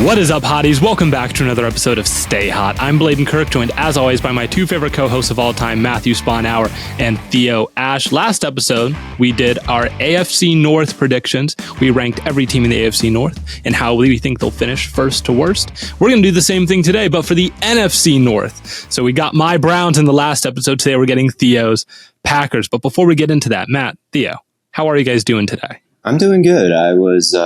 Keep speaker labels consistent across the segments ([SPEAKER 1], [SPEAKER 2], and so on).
[SPEAKER 1] What is up, hotties? Welcome back to another episode of Stay Hot. I'm Blaiden Kirk, joined as always by my two favorite co-hosts of all time, Matthew Spawnhour and Theo Ash. Last episode, we did our AFC North predictions. We ranked every team in the AFC North and how we think they'll finish first to worst. We're going to do the same thing today, but for the NFC North. So we got my Browns in the last episode. Today we're getting Theo's Packers. But before we get into that, Matt, Theo, how are you guys doing today?
[SPEAKER 2] I'm doing good. I was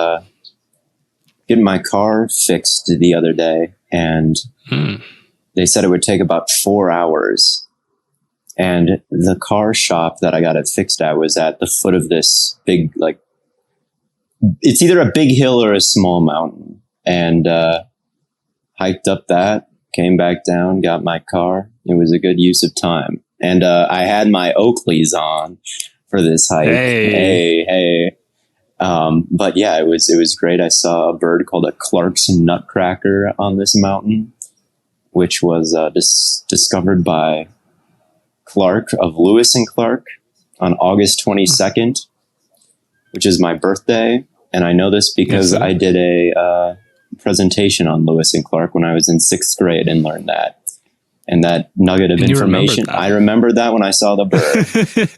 [SPEAKER 2] getting my car fixed the other day, and they said it would take about 4 hours. And the car shop that I got it fixed at was at the foot of this big, it's either a big hill or a small mountain. And hiked up that, came back down, got my car. It was a good use of time. And I had my Oakleys on for this hike. Hey. But yeah, it was great. I saw a bird called a Clark's nutcracker on this mountain, which was discovered by Clark of Lewis and Clark on August 22nd, which is my birthday. And I know this because I did a presentation on Lewis and Clark when I was in 6th grade and learned that. And that nugget of information, I remembered that when I saw the bird.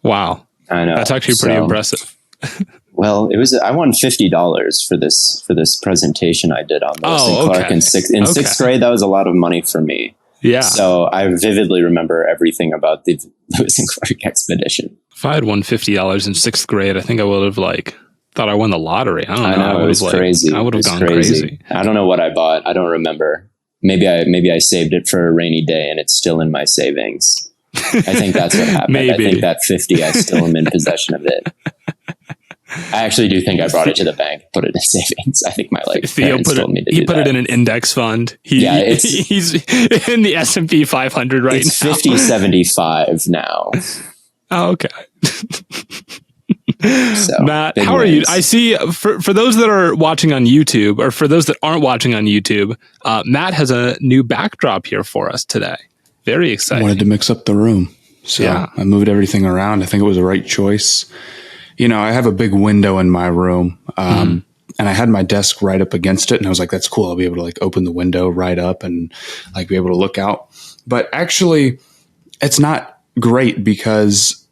[SPEAKER 1] Wow.
[SPEAKER 2] I know.
[SPEAKER 1] That's actually pretty impressive.
[SPEAKER 2] Well, I won $50 for this presentation I did on Lewis and Clark in sixth grade. That was a lot of money for me.
[SPEAKER 1] Yeah.
[SPEAKER 2] So I vividly remember everything about the Lewis and Clark expedition.
[SPEAKER 1] If I had won $50 in 6th grade, I think I would have thought I won the lottery. I don't know.
[SPEAKER 2] It was crazy.
[SPEAKER 1] I would have gone crazy.
[SPEAKER 2] I don't know what I bought. I don't remember. Maybe I saved it for a rainy day and it's still in my savings. I think that's what happened.
[SPEAKER 1] Maybe.
[SPEAKER 2] I think that 50, I still am in possession of it. I actually do think I brought it to the bank, put it in savings. I think my
[SPEAKER 1] Theo
[SPEAKER 2] parents told me to do that.
[SPEAKER 1] He put it in an index fund. He's in the S&P 500 right
[SPEAKER 2] it's
[SPEAKER 1] now.
[SPEAKER 2] It's 50.75 now.
[SPEAKER 1] Oh, okay.
[SPEAKER 2] So,
[SPEAKER 1] Matt, how are you? I see for those that are watching on YouTube, or for those that aren't watching on YouTube, Matt has a new backdrop here for us today. Very exciting.
[SPEAKER 3] I wanted to mix up the room. So I moved everything around. I think it was the right choice. You know, I have a big window in my room, and I had my desk right up against it. And I was like, that's cool. I'll be able to open the window right up and be able to look out. But actually, it's not great because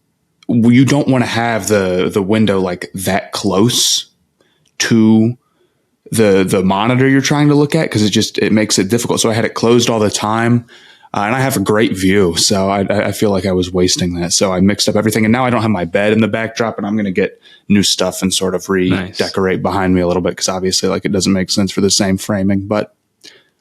[SPEAKER 3] you don't want to have the window that close to the monitor you're trying to look at, because it makes it difficult. So I had it closed all the time. And I have a great view, so I feel like I was wasting that. So I mixed up everything, and now I don't have my bed in the backdrop, and I'm going to get new stuff and sort of redecorate behind me a little bit, because obviously it doesn't make sense for the same framing, but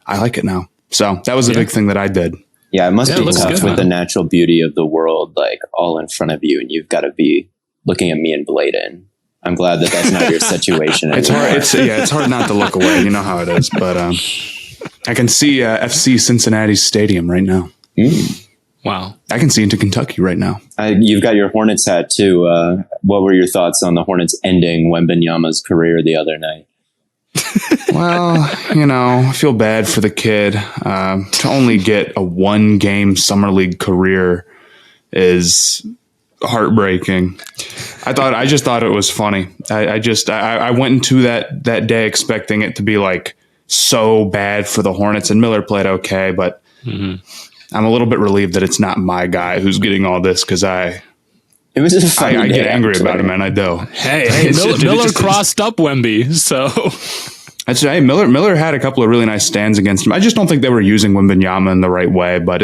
[SPEAKER 3] I like it now. So that was a big thing that I did.
[SPEAKER 2] Yeah, it must be tough with the natural beauty of the world, all in front of you, and you've got to be looking at me and Blaiden. I'm glad that that's not your situation anymore.
[SPEAKER 3] It's hard not to look away. You know how it is, but I can see FC Cincinnati's stadium right now.
[SPEAKER 1] Wow.
[SPEAKER 3] I can see into Kentucky right now.
[SPEAKER 2] You've got your Hornets hat too. What were your thoughts on the Hornets ending Wembanyama's career the other night?
[SPEAKER 3] Well, I feel bad for the kid. To only get a 1-game summer league career is heartbreaking. I just thought it was funny. I went into that day expecting it to be so bad for the Hornets, and Miller played okay, but I'm a little bit relieved that it's not my guy who's getting all this, because I get angry about him, and I do.
[SPEAKER 1] Hey, Miller crossed up Wemby, so
[SPEAKER 3] that's right. Miller had a couple of really nice stands against him. I just don't think they were using Wembanyama in the right way, but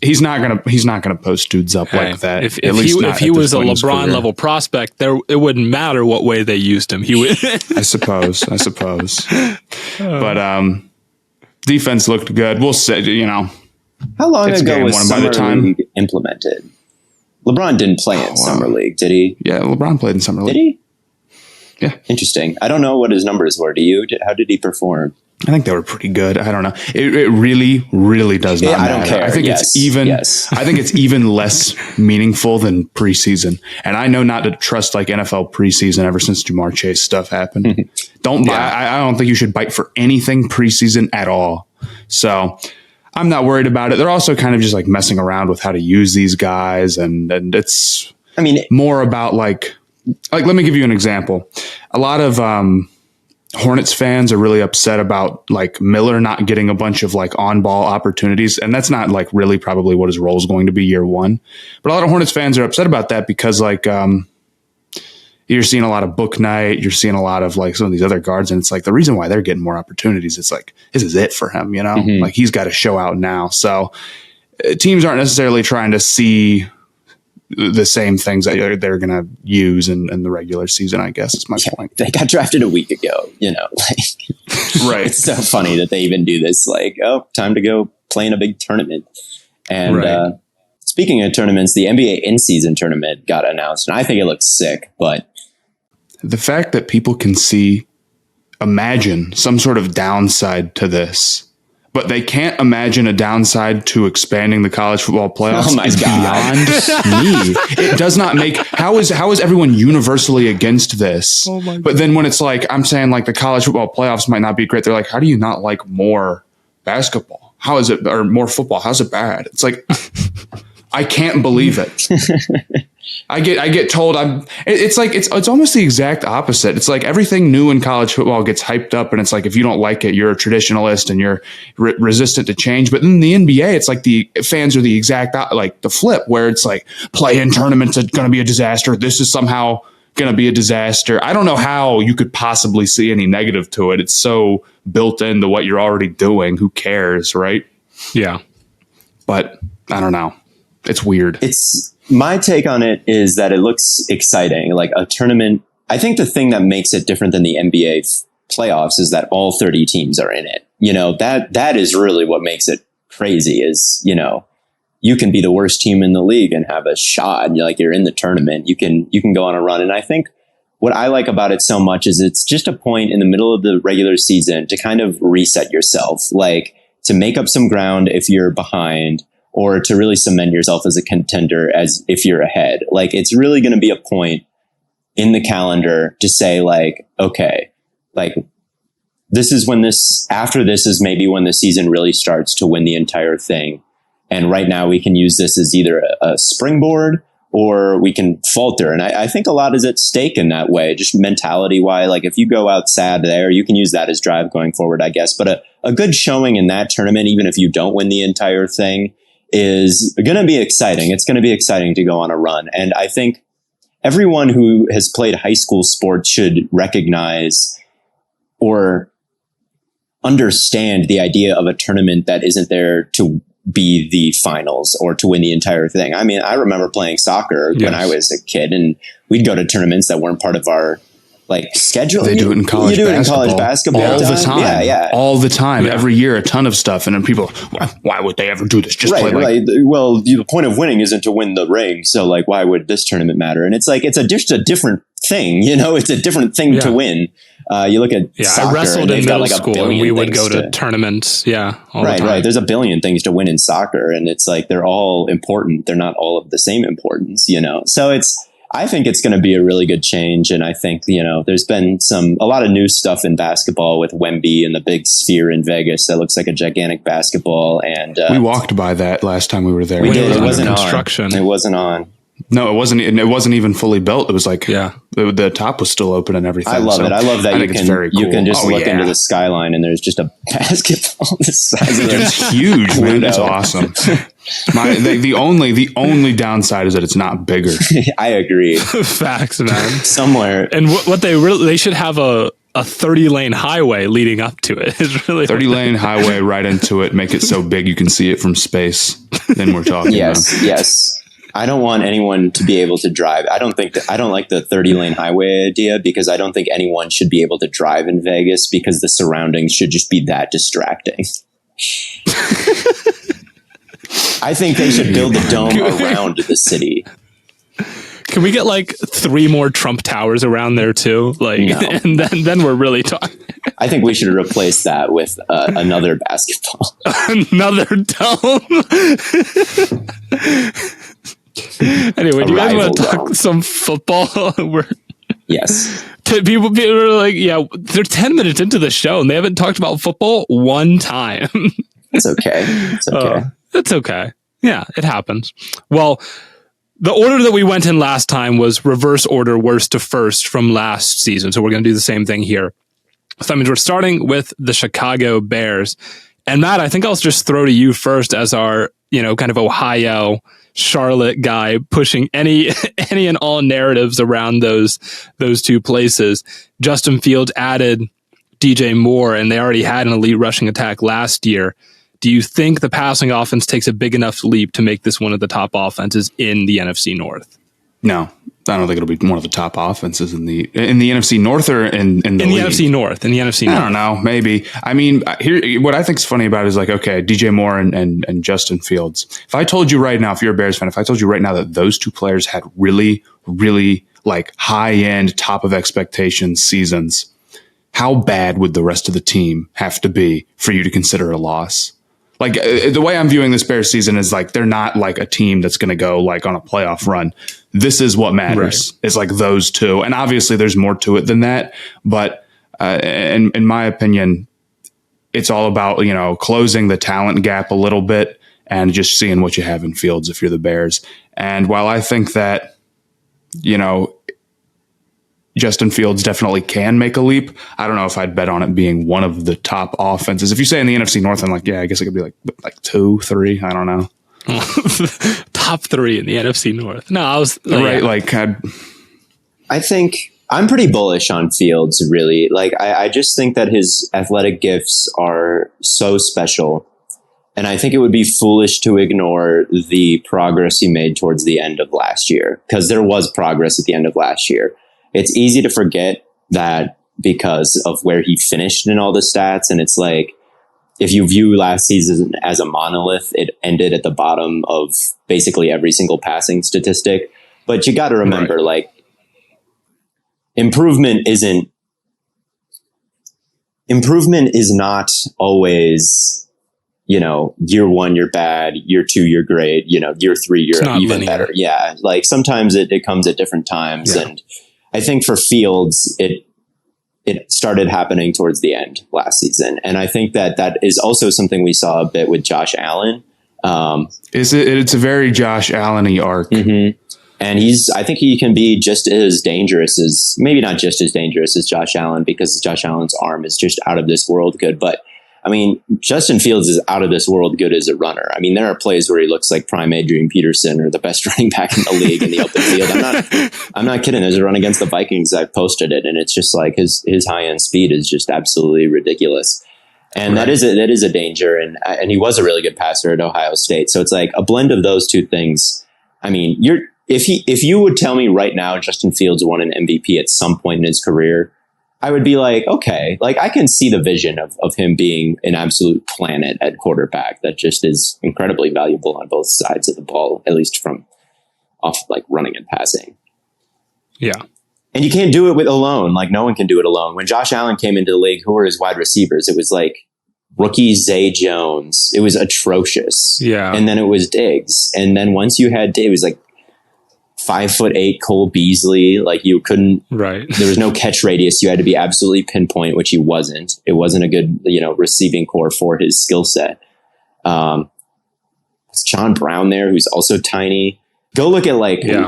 [SPEAKER 3] he's not gonna post dudes up like that.
[SPEAKER 1] If he was a LeBron level prospect, it wouldn't matter what way they used him. He would.
[SPEAKER 3] I suppose. But defense looked good. We'll see.
[SPEAKER 2] How long ago was Summer League implemented? LeBron didn't play in Summer League, did he?
[SPEAKER 3] Yeah, LeBron played in Summer League.
[SPEAKER 2] Did he?
[SPEAKER 3] Yeah.
[SPEAKER 2] Interesting. I don't know what his numbers were. Do you? How did he perform?
[SPEAKER 3] I think they were pretty good. I don't know. It really, really does not matter.
[SPEAKER 2] I don't care.
[SPEAKER 3] I think I think it's even less meaningful than preseason. And I know not to trust NFL preseason ever since Jamar Chase stuff happened. I don't think you should bite for anything preseason at all. So I'm not worried about it. They're also kind of just messing around with how to use these guys, and it's more about let me give you an example. A lot of Hornets fans are really upset about like Miller not getting a bunch of like on ball opportunities. And that's not like really probably what his role is going to be year one. But a lot of Hornets fans are upset about that because like, you're seeing a lot of Book Night. You're seeing a lot of like some of these other guards. And it's like the reason why they're getting more opportunities. It's like, this is it for him, you know, like he's got to show out now. So teams aren't necessarily trying to see the same things that they're going to use in the regular season, I guess is my point.
[SPEAKER 2] They got drafted a week ago, you know, like,
[SPEAKER 3] right.
[SPEAKER 2] It's so funny that they even do this, like, oh, time to go play in a big tournament. And speaking of tournaments, the NBA in-season tournament got announced, and I think it looks sick, but
[SPEAKER 3] the fact that people can imagine some sort of downside to this, but they can't imagine a downside to expanding the college football playoffs is beyond me. It does not make, how is everyone universally against this? Oh my God. But then when it's like, I'm saying like the college football playoffs might not be great. They're like, how do you not like more basketball? How is it, or more football? How's it bad? It's like, I can't believe it. I get told it's almost the exact opposite. It's like everything new in college football gets hyped up, and it's like if you don't like it, you're a traditionalist and you're resistant to change. But in the NBA, it's like the fans are the exact like the flip, where it's like play-in tournaments are going to be a disaster. This is somehow going to be a disaster. I don't know how you could possibly see any negative to it. It's so built into what you're already doing. Who cares, right?
[SPEAKER 1] Yeah,
[SPEAKER 3] but I don't know. It's weird.
[SPEAKER 2] My take on it is that it looks exciting, like a tournament. I think the thing that makes it different than the NBA playoffs is that all 30 teams are in it. You know, that is really what makes it crazy is, you know, you can be the worst team in the league and have a shot. You're in the tournament. You can go on a run. And I think what I like about it so much is it's just a point in the middle of the regular season to kind of reset yourself, like to make up some ground if you're behind, or to really cement yourself as a contender as if you're ahead. Like, it's really going to be a point in the calendar to say like, okay, like after this is maybe when the season really starts to win the entire thing. And right now we can use this as either a springboard or we can falter. And I think a lot is at stake in that way, just mentality wise. Like if you go out sad there, you can use that as drive going forward, I guess. But a good showing in that tournament, even if you don't win the entire thing, is going to be exciting. It's going to be exciting to go on a run. And I think everyone who has played high school sports should recognize or understand the idea of a tournament that isn't there to be the finals or to win the entire thing. I mean, I remember playing soccer when I was a kid, and we'd go to tournaments that weren't part of our schedule.
[SPEAKER 3] They do it in college
[SPEAKER 2] basketball
[SPEAKER 3] all the time.
[SPEAKER 2] Yeah.
[SPEAKER 3] All the time. Yeah. Every year, a ton of stuff. And then people, why would they ever do this? Just play
[SPEAKER 2] right. Well, the point of winning isn't to win the ring. So why would this tournament matter? And it's like, it's just a different thing. You know, it's a different thing to win. You look at soccer,
[SPEAKER 1] I wrestled in middle school and we would go to tournaments. Yeah. All the time.
[SPEAKER 2] Right. There's a billion things to win in soccer, and it's like, they're all important. They're not all of the same importance, you know? So I think it's going to be a really good change. And I think, you know, there's been a lot of new stuff in basketball with Wemby and the big sphere in Vegas that looks like a gigantic basketball. And
[SPEAKER 3] we walked by that last time we were there.
[SPEAKER 2] We did. It wasn't
[SPEAKER 1] construction.
[SPEAKER 2] It wasn't on.
[SPEAKER 3] No, it wasn't. It wasn't even fully built. It was like, the top was still open and everything.
[SPEAKER 2] I love it. I love that
[SPEAKER 3] it's very cool.
[SPEAKER 2] You can just look into the skyline and there's just a basketball the size of
[SPEAKER 3] it's huge, man. It's awesome. The only downside is that it's not bigger.
[SPEAKER 2] I agree.
[SPEAKER 1] Facts, man.
[SPEAKER 2] Somewhere.
[SPEAKER 1] And what they should have a 30-lane highway leading up to it. It's really
[SPEAKER 3] 30-lane highway right into it. Make it so big you can see it from space. Then we're talking.
[SPEAKER 2] Yes. I don't want anyone to be able to drive. I don't like the 30-lane highway idea, because I don't think anyone should be able to drive in Vegas, because the surroundings should just be that distracting. I think they should build a dome around the city.
[SPEAKER 1] Can we get 3 more Trump towers around there too? No. And then we're really talking.
[SPEAKER 2] I think we should replace that with another basketball.
[SPEAKER 1] Another dome. Anyway, do you guys want to talk some football?
[SPEAKER 2] Yes.
[SPEAKER 1] People are like, they're 10 minutes into the show and they haven't talked about football one time.
[SPEAKER 2] It's okay.
[SPEAKER 1] It's okay. Yeah, it happens. Well, the order that we went in last time was reverse order, worst to first from last season. So we're going to do the same thing here. So that means we're starting with the Chicago Bears. And Matt, I think I'll just throw to you first as our, kind of Ohio Charlotte guy pushing any and all narratives around those two places. Justin Fields added DJ Moore, and they already had an elite rushing attack last year. Do you think the passing offense takes a big enough leap to make this one of the top offenses in the NFC North?
[SPEAKER 3] No, I don't think it'll be one of the top offenses in the NFC North or in the league.
[SPEAKER 1] NFC North. In the NFC North.
[SPEAKER 3] I don't know. Maybe. I mean, here, what I think is funny about it is like, okay, DJ Moore and Justin Fields. If I told you right now, if you're a Bears fan, if I told you right now that those two players had really, really like high end, top of expectations seasons, how bad would the rest of the team have to be for you to consider a loss? Like the way I'm viewing this Bears season is like, they're not like a team that's going to go like on a playoff run. This is what matters. Right. It's like those two. And obviously there's more to it than that. But in my opinion, it's all about, closing the talent gap a little bit and just seeing what you have in Fields if you're the Bears. And while I think that, Justin Fields definitely can make a leap, I don't know if I'd bet on it being one of the top offenses. If you say in the NFC North, I'm like, yeah, I guess it could be like 2, 3. I don't know.
[SPEAKER 1] Top 3 in the NFC North. No, I was
[SPEAKER 3] right.
[SPEAKER 2] I think I'm pretty bullish on Fields, really. Like, I just think that his athletic gifts are so special. And I think it would be foolish to ignore the progress he made towards the end of last year, because there was progress at the end of last year. It's easy to forget that because of where he finished in all the stats. And it's like, if you view last season as a monolith, it ended at the bottom of basically every single passing statistic. But you got to remember, right, like, improvement is not always, year 1, you're bad, year 2, you're great, year 3, you're even linear. Better. Yeah. Like sometimes it comes at different times. Yeah. And I think for Fields, it started happening towards the end last season. And I think that is also something we saw a bit with Josh Allen.
[SPEAKER 3] It's a very Josh Allen-y arc.
[SPEAKER 2] Mm-hmm. And I think he can be just as dangerous as, maybe not just as dangerous as Josh Allen, because Josh Allen's arm is just out of this world good. But I mean, Justin Fields is out of this world good as a runner. I mean, there are plays where he looks like prime Adrian Peterson or the best running back in the league in the open field. I'm not kidding. There's a run against the Vikings. I posted it, and it's just like his high end speed is just absolutely ridiculous. And right, that is a danger. And he was a really good passer at Ohio State. So it's like a blend of those two things. I mean, if you would tell me right now Justin Fields won an MVP at some point in his career, I would be like, okay, like I can see the vision of him being an absolute planet at quarterback that just is incredibly valuable on both sides of the ball, at least from off like running and passing.
[SPEAKER 1] Yeah.
[SPEAKER 2] And you can't do it alone. Like no one can do it alone. When Josh Allen came into the league, who were his wide receivers? It was like rookie Zay Jones. It was atrocious.
[SPEAKER 1] Yeah.
[SPEAKER 2] And then it was Diggs. And then once you had Diggs, it was like 5'8" Cole Beasley. Like you couldn't,
[SPEAKER 1] right.
[SPEAKER 2] There was no catch radius. You had to be absolutely pinpoint, which he wasn't. It wasn't a good, receiving core for his skill set. It's John Brown there, who's also tiny. Go look at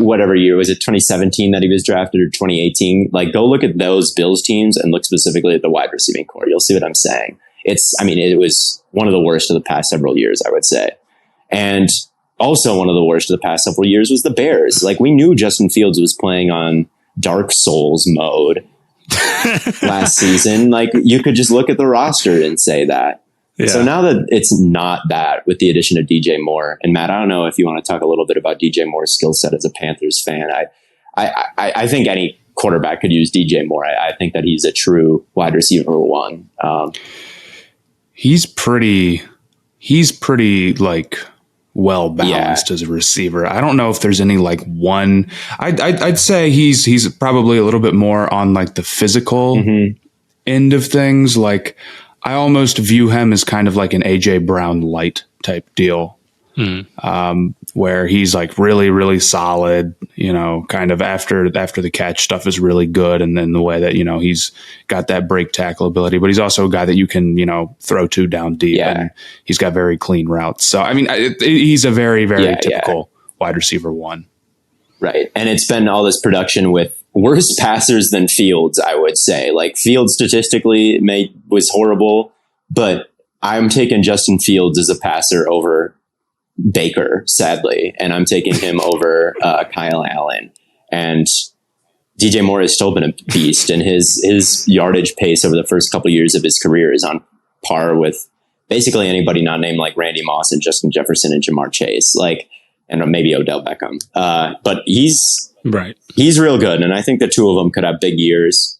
[SPEAKER 2] whatever year, was it 2017 that he was drafted or 2018? Like go look at those Bills teams and look specifically at the wide receiving core. You'll see what I'm saying. It was one of the worst of the past several years, I would say. And also one of the worst of the past several years was the Bears. Like we knew Justin Fields was playing on Dark Souls mode last season. Like you could just look at the roster and say that. Yeah. So now that it's not that, with the addition of DJ Moore, and Matt, I don't know if you want to talk a little bit about DJ Moore's skill set as a Panthers fan. I think any quarterback could use DJ Moore. I think that he's a true wide receiver one.
[SPEAKER 3] He's pretty like well balanced as a receiver. I don't know if there's any like one. I'd say he's probably a little bit more on like the physical end of things. Like I almost view him as kind of like an AJ Brown light type deal, where he's like really, really solid, kind of after the catch stuff is really good. And then the way that, he's got that break tackle ability, but he's also a guy that you can, throw to down deep, and he's got very clean routes. So, I mean, he's a very, very typical wide receiver one.
[SPEAKER 2] Right. And it's been all this production with worse passers than Fields, I would say. Like Fields statistically was horrible, but I'm taking Justin Fields as a passer over Baker, sadly, and I'm taking him over Kyle Allen. And DJ Moore has still been a beast, and his yardage pace over the first couple of years of his career is on par with basically anybody not named like Randy Moss and Justin Jefferson and Jamar Chase, like, and maybe Odell Beckham. But he's real good, and I think the two of them could have big years.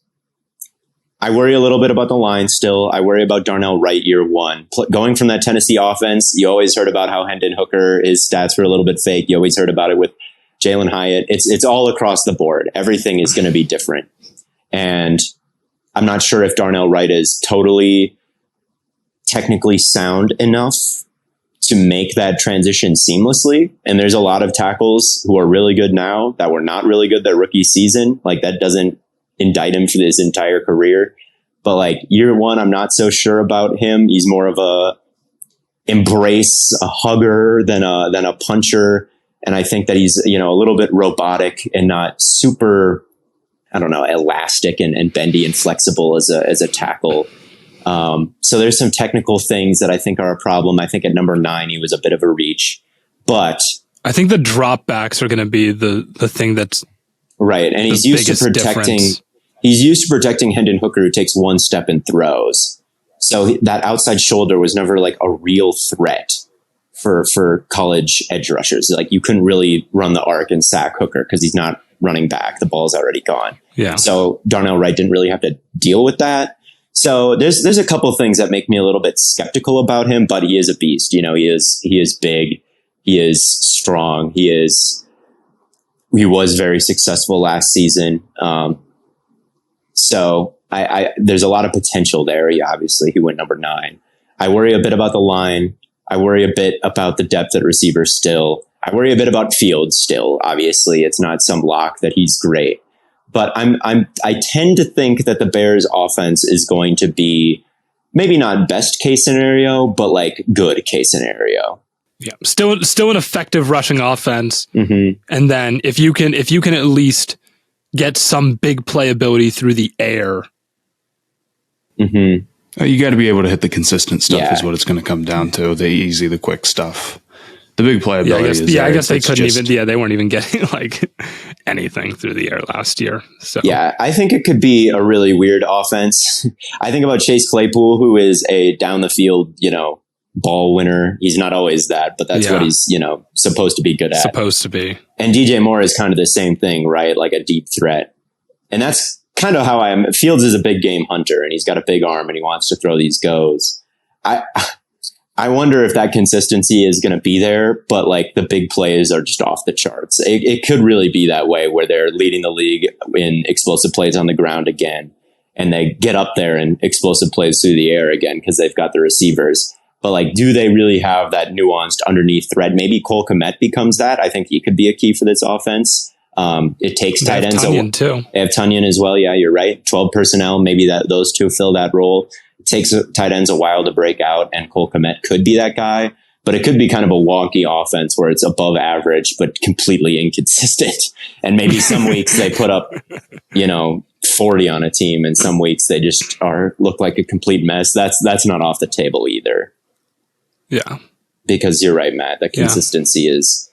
[SPEAKER 2] I worry a little bit about the line still. I worry about Darnell Wright year one. Going from that Tennessee offense, you always heard about how Hendon Hooker, his stats were a little bit fake. You always heard about it with Jalen Hyatt. It's all across the board. Everything is going to be different. And I'm not sure if Darnell Wright is totally technically sound enough to make that transition seamlessly. And there's a lot of tackles who are really good now that were not really good their rookie season. Like that doesn't indict him for his entire career. But like year one, I'm not so sure about him. He's more of a hugger than a puncher. And I think that he's, a little bit robotic and not super, elastic and bendy and flexible as a tackle. So there's some technical things that I think are a problem. I think at number 9, he was a bit of a reach, but
[SPEAKER 1] I think the dropbacks are going to be the thing that's
[SPEAKER 2] right. And he's used to protecting Hendon Hooker, who takes one step and throws. So that outside shoulder was never like a real threat for college edge rushers. Like you couldn't really run the arc and sack Hooker because he's not running back. The ball's already gone. Yeah. So Darnell Wright didn't really have to deal with that. So there's a couple of things that make me a little bit skeptical about him, but he is a beast. He is big. He is strong. He was very successful last season. So there's a lot of potential there. Obviously he went number 9. I worry a bit about the line. I worry a bit about the depth at receiver still. I worry a bit about Fields still. Obviously it's not some lock that he's great. But I tend to think that the Bears offense is going to be maybe not best case scenario, but like good case scenario.
[SPEAKER 1] Yeah. Still an effective rushing offense. Mm-hmm. And then if you can at least get some big playability through the air.
[SPEAKER 3] Mm-hmm. You got to be able to hit the consistent stuff is what it's going to come down to. The easy, the quick stuff. The big playability
[SPEAKER 1] I guess they couldn't even, they weren't even getting like anything through the air last year. So
[SPEAKER 2] yeah, I think it could be a really weird offense. I think about Chase Claypool, who is a down the field, ball winner. He's not always that, but that's what he's, supposed to be good at.
[SPEAKER 1] Supposed to be.
[SPEAKER 2] And DJ Moore is kind of the same thing, right? Like a deep threat. And that's kind of how I am. Fields is a big game hunter and he's got a big arm and he wants to throw these goes. I wonder if that consistency is going to be there, but like the big plays are just off the charts. It could really be that way where they're leading the league in explosive plays on the ground again. And they get up there in explosive plays through the air again because they've got the receivers. But like, do they really have that nuanced underneath threat? Maybe Cole Kmet becomes that. I think he could be a key for this offense. It takes tight ends.
[SPEAKER 1] Too.
[SPEAKER 2] They have Tunyon as well. Yeah, you're right. 12 personnel. Maybe those two fill that role. It takes tight ends a while to break out, and Cole Kmet could be that guy. But it could be kind of a wonky offense where it's above average, but completely inconsistent. And maybe some weeks they put up, 40 on a team, and some weeks they just look like a complete mess. That's not off the table either.
[SPEAKER 1] Yeah.
[SPEAKER 2] Because you're right, Matt. The consistency is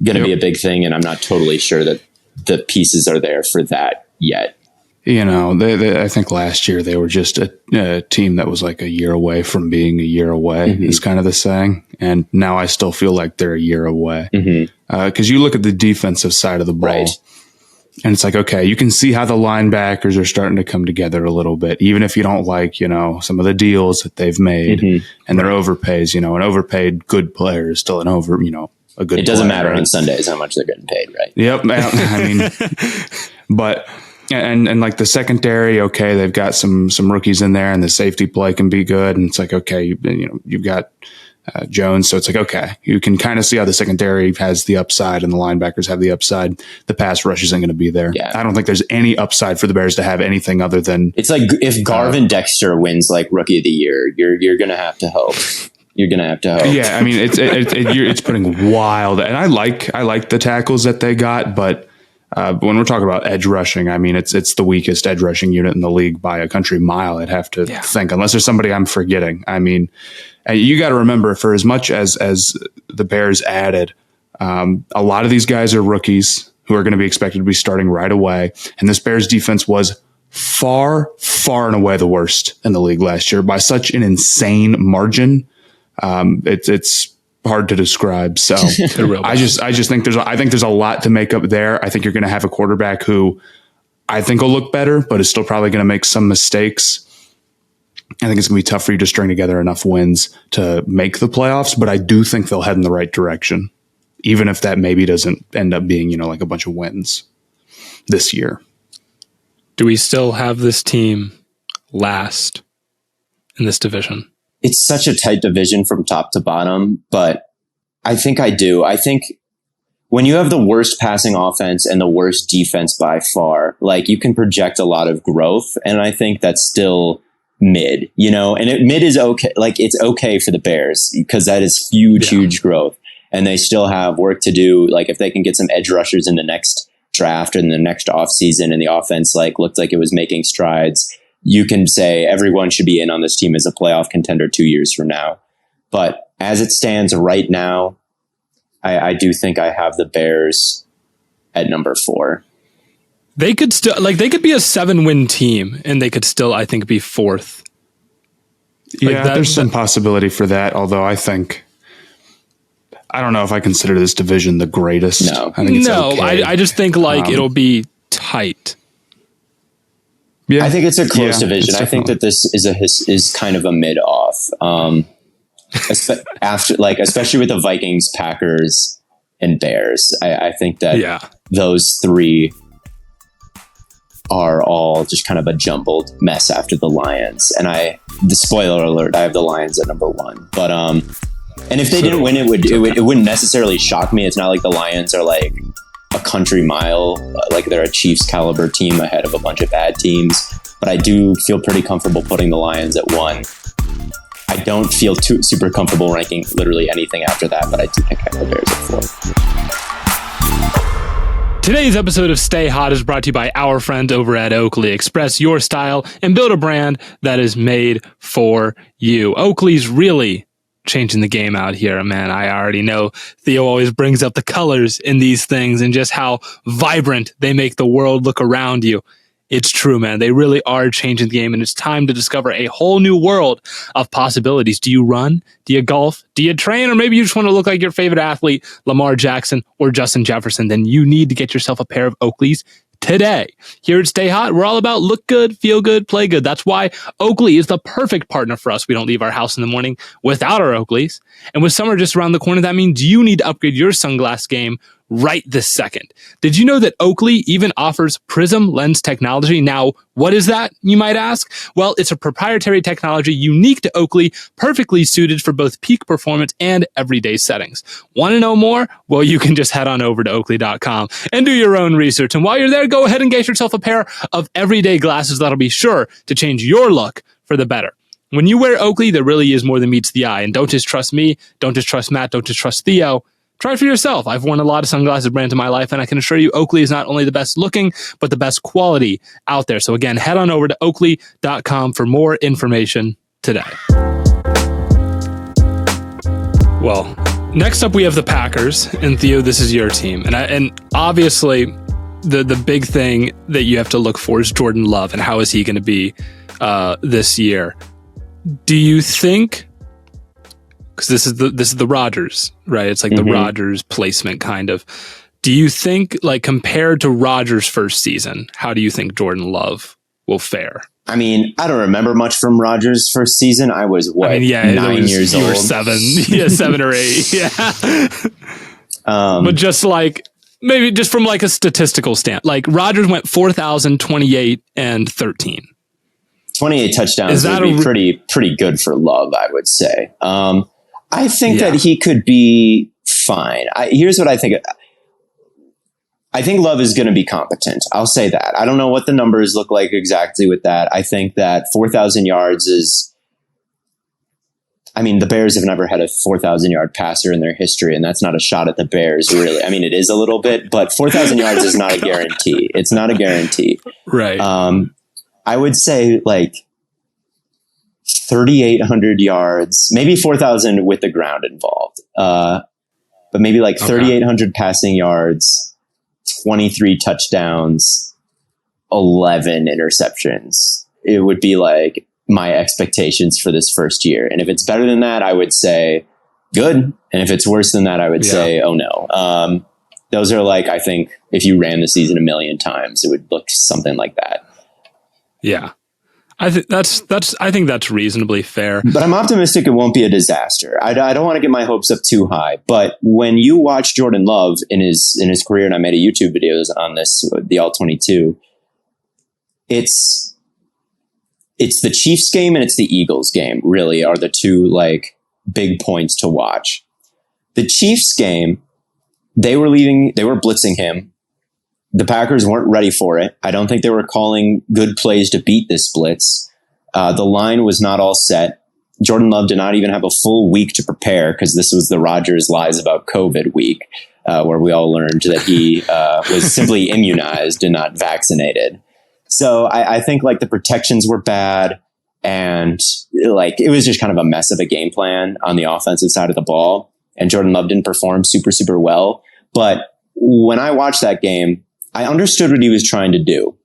[SPEAKER 2] going to be a big thing, and I'm not totally sure that the pieces are there for that yet.
[SPEAKER 3] I think last year they were just a team that was like a year away from being a year away, is kind of the saying. And now I still feel like they're a year away. Because you look at the defensive side of the ball, and it's like, okay, you can see how the linebackers are starting to come together a little bit, even if you don't like, some of the deals that they've made and their overpays. An overpaid good player is still a good.
[SPEAKER 2] It doesn't
[SPEAKER 3] player,
[SPEAKER 2] matter
[SPEAKER 3] right?
[SPEAKER 2] on Sundays how much they're getting paid, right?
[SPEAKER 3] Yep. I mean, but. And like the secondary, okay, they've got some rookies in there, and the safety play can be good. And it's like, okay, you've got Jones, so it's like, okay, you can kind of see how the secondary has the upside and the linebackers have the upside. The pass rush isn't going to be there. Yeah. I don't think there's any upside for the Bears to have anything other than.
[SPEAKER 2] It's like if Garvin Dexter wins like Rookie of the Year, you're going to have to hope. You're going to have to hope.
[SPEAKER 3] Yeah, I mean, it's putting wild, and I like the tackles that they got, but. But when we're talking about edge rushing, I mean, it's the weakest edge rushing unit in the league by a country mile. I'd have to think, unless there's somebody I'm forgetting. I mean, you got to remember, for as much as the Bears added, a lot of these guys are rookies who are going to be expected to be starting right away. And this Bears defense was far, far and away the worst in the league last year by such an insane margin. It's hard to describe. So I just think there's a lot to make up there. I think you're going to have a quarterback who I think will look better, but is still probably going to make some mistakes. I think it's going to be tough for you to string together enough wins to make the playoffs, but I do think they'll head in the right direction, even if that maybe doesn't end up being, like a bunch of wins this year.
[SPEAKER 1] Do we still have this team last in this division?
[SPEAKER 2] It's such a tight division from top to bottom, but I think I do. I think when you have the worst passing offense and the worst defense by far, like, you can project a lot of growth. And I think that's still mid, and mid is okay. Like, it's okay for the Bears because that is huge growth. And they still have work to do. Like, if they can get some edge rushers in the next draft and the next offseason, and the offense looked like it was making strides, you can say everyone should be in on this team as a playoff contender 2 years from now. But as it stands right now, I do think I have the Bears at number 4.
[SPEAKER 1] They could still, they could be a 7-win team, and they could still, I think, be 4th.
[SPEAKER 3] There's some possibility for that. Although I don't know if I consider this division the greatest.
[SPEAKER 2] No,
[SPEAKER 3] I think it's okay.
[SPEAKER 1] I just think it'll be tight.
[SPEAKER 2] Yeah, I think it's a close division. I think that this is kind of a mid-off. Especially with the Vikings, Packers, and Bears. I think that those 3 are all just kind of a jumbled mess after the Lions. And the spoiler alert, I have the Lions at number 1. But and if they didn't win, it wouldn't necessarily shock me. It's not like the Lions are like a country mile, like they're a Chiefs caliber team ahead of a bunch of bad teams. But I do feel pretty comfortable putting the Lions at 1. I don't feel super comfortable ranking literally anything after that, but I do think I have the Bears at 4.
[SPEAKER 1] Today's episode of Stay Hot is brought to you by our friends over at Oakley. Express your style and build a brand that is made for you. Oakley's really changing the game out here, man. I already know Theo always brings up the colors in these things and just how vibrant they make the world look around you. It's true, man. They really are changing the game, and it's time to discover a whole new world of possibilities. Do you run? Do you golf? Do you train? Or maybe you just want to look like your favorite athlete, Lamar Jackson or Justin Jefferson? Then you need to get yourself a pair of Oakleys today. Here at Stay Hot, we're all about look good, feel good, play good. That's why Oakley is the perfect partner for us. We don't leave our house in the morning without our Oakleys. And with summer just around the corner, that means you need to upgrade your sunglass game right this second. Did you know that Oakley even offers prism lens technology? Now, what is that, you might ask? Well, it's a proprietary technology unique to Oakley, perfectly suited for both peak performance and everyday settings. Want to know more? Well, you can just head on over to Oakley.com and do your own research. And while you're there, go ahead and get yourself a pair of everyday glasses that'll be sure to change your look for the better. When you wear Oakley, there really is more than meets the eye. And don't just trust me, don't just trust Matt, don't just trust Theo. Try it for yourself. I've worn a lot of sunglasses brands in my life, and I can assure you Oakley is not only the best looking, but the best quality out there. So again, head on over to Oakley.com for more information today. Well, next up we have the Packers, and Theo, this is your team. And obviously the big thing that you have to look for is Jordan Love, and how is he going to be this year? Do you think, because this is the Rodgers, right? It's like the Rodgers placement kind of. Do you think, compared to Rodgers' first season, how do you think Jordan Love will fare?
[SPEAKER 2] I mean, I don't remember much from Rodgers' first season. I was 9 years old.
[SPEAKER 1] 7 or 8. Yeah. But just maybe just from a statistical stand, Rodgers went 4,028 and 13.
[SPEAKER 2] 28 touchdowns would be pretty good for Love, I would say. I think that he could be fine. Here's what I think. I think Love is going to be competent. I'll say that. I don't know what the numbers look like exactly with that. I think that 4,000 yards is I mean, the Bears have never had a 4,000 yard passer in their history, and that's not a shot at the Bears, really. I mean, it is a little bit, but 4,000 yards is not a guarantee. It's not a guarantee.
[SPEAKER 1] Right.
[SPEAKER 2] I would say like 3,800 yards, maybe 4,000 with the ground involved. But maybe like 3,800 passing yards, 23 touchdowns, 11 interceptions. It would be like my expectations for this first year. And if it's better than that, I would say good. And if it's worse than that, I would say, oh no. Those are like, I think if you ran the season a million times, it would look something like that.
[SPEAKER 1] Yeah. I think that's reasonably fair.
[SPEAKER 2] But I'm optimistic it won't be a disaster. I don't want to get my hopes up too high. But when you watch Jordan Love in his career, and I made a YouTube videos on this, the All-22, it's the Chiefs game and it's the Eagles game, really, are the two like big points to watch. The Chiefs game, they were blitzing him. The Packers weren't ready for it. I don't think they were calling good plays to beat this blitz. The line was not all set. Jordan Love did not even have a full week to prepare because this was the Rodgers lies about COVID week, where we all learned that he was simply immunized and not vaccinated. So I think like the protections were bad, and like it was just kind of a mess of a game plan on the offensive side of the ball. And Jordan Love didn't perform super, super well. But when I watched that game, I understood what he was trying to do.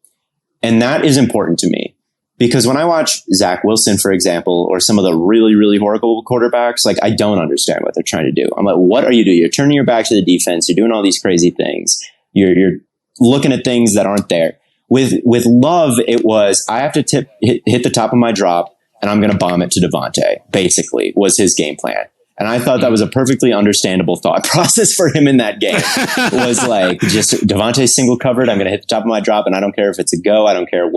[SPEAKER 2] And that is important to me because when I watch Zach Wilson, for example, or some of the really, really horrible quarterbacks, like I don't understand what they're trying to do. I'm like, what are you doing? You're turning your back to the defense. You're doing all these crazy things. You're looking at things that aren't there. With Love, it was, I have to hit the top of my drop and I'm going to bomb it to Devontae, basically, was his game plan. And I thought that was a perfectly understandable thought process for him in that game. It was like, just Devontae single covered. I'm going to hit the top of my drop, and I don't care if it's a go. I don't care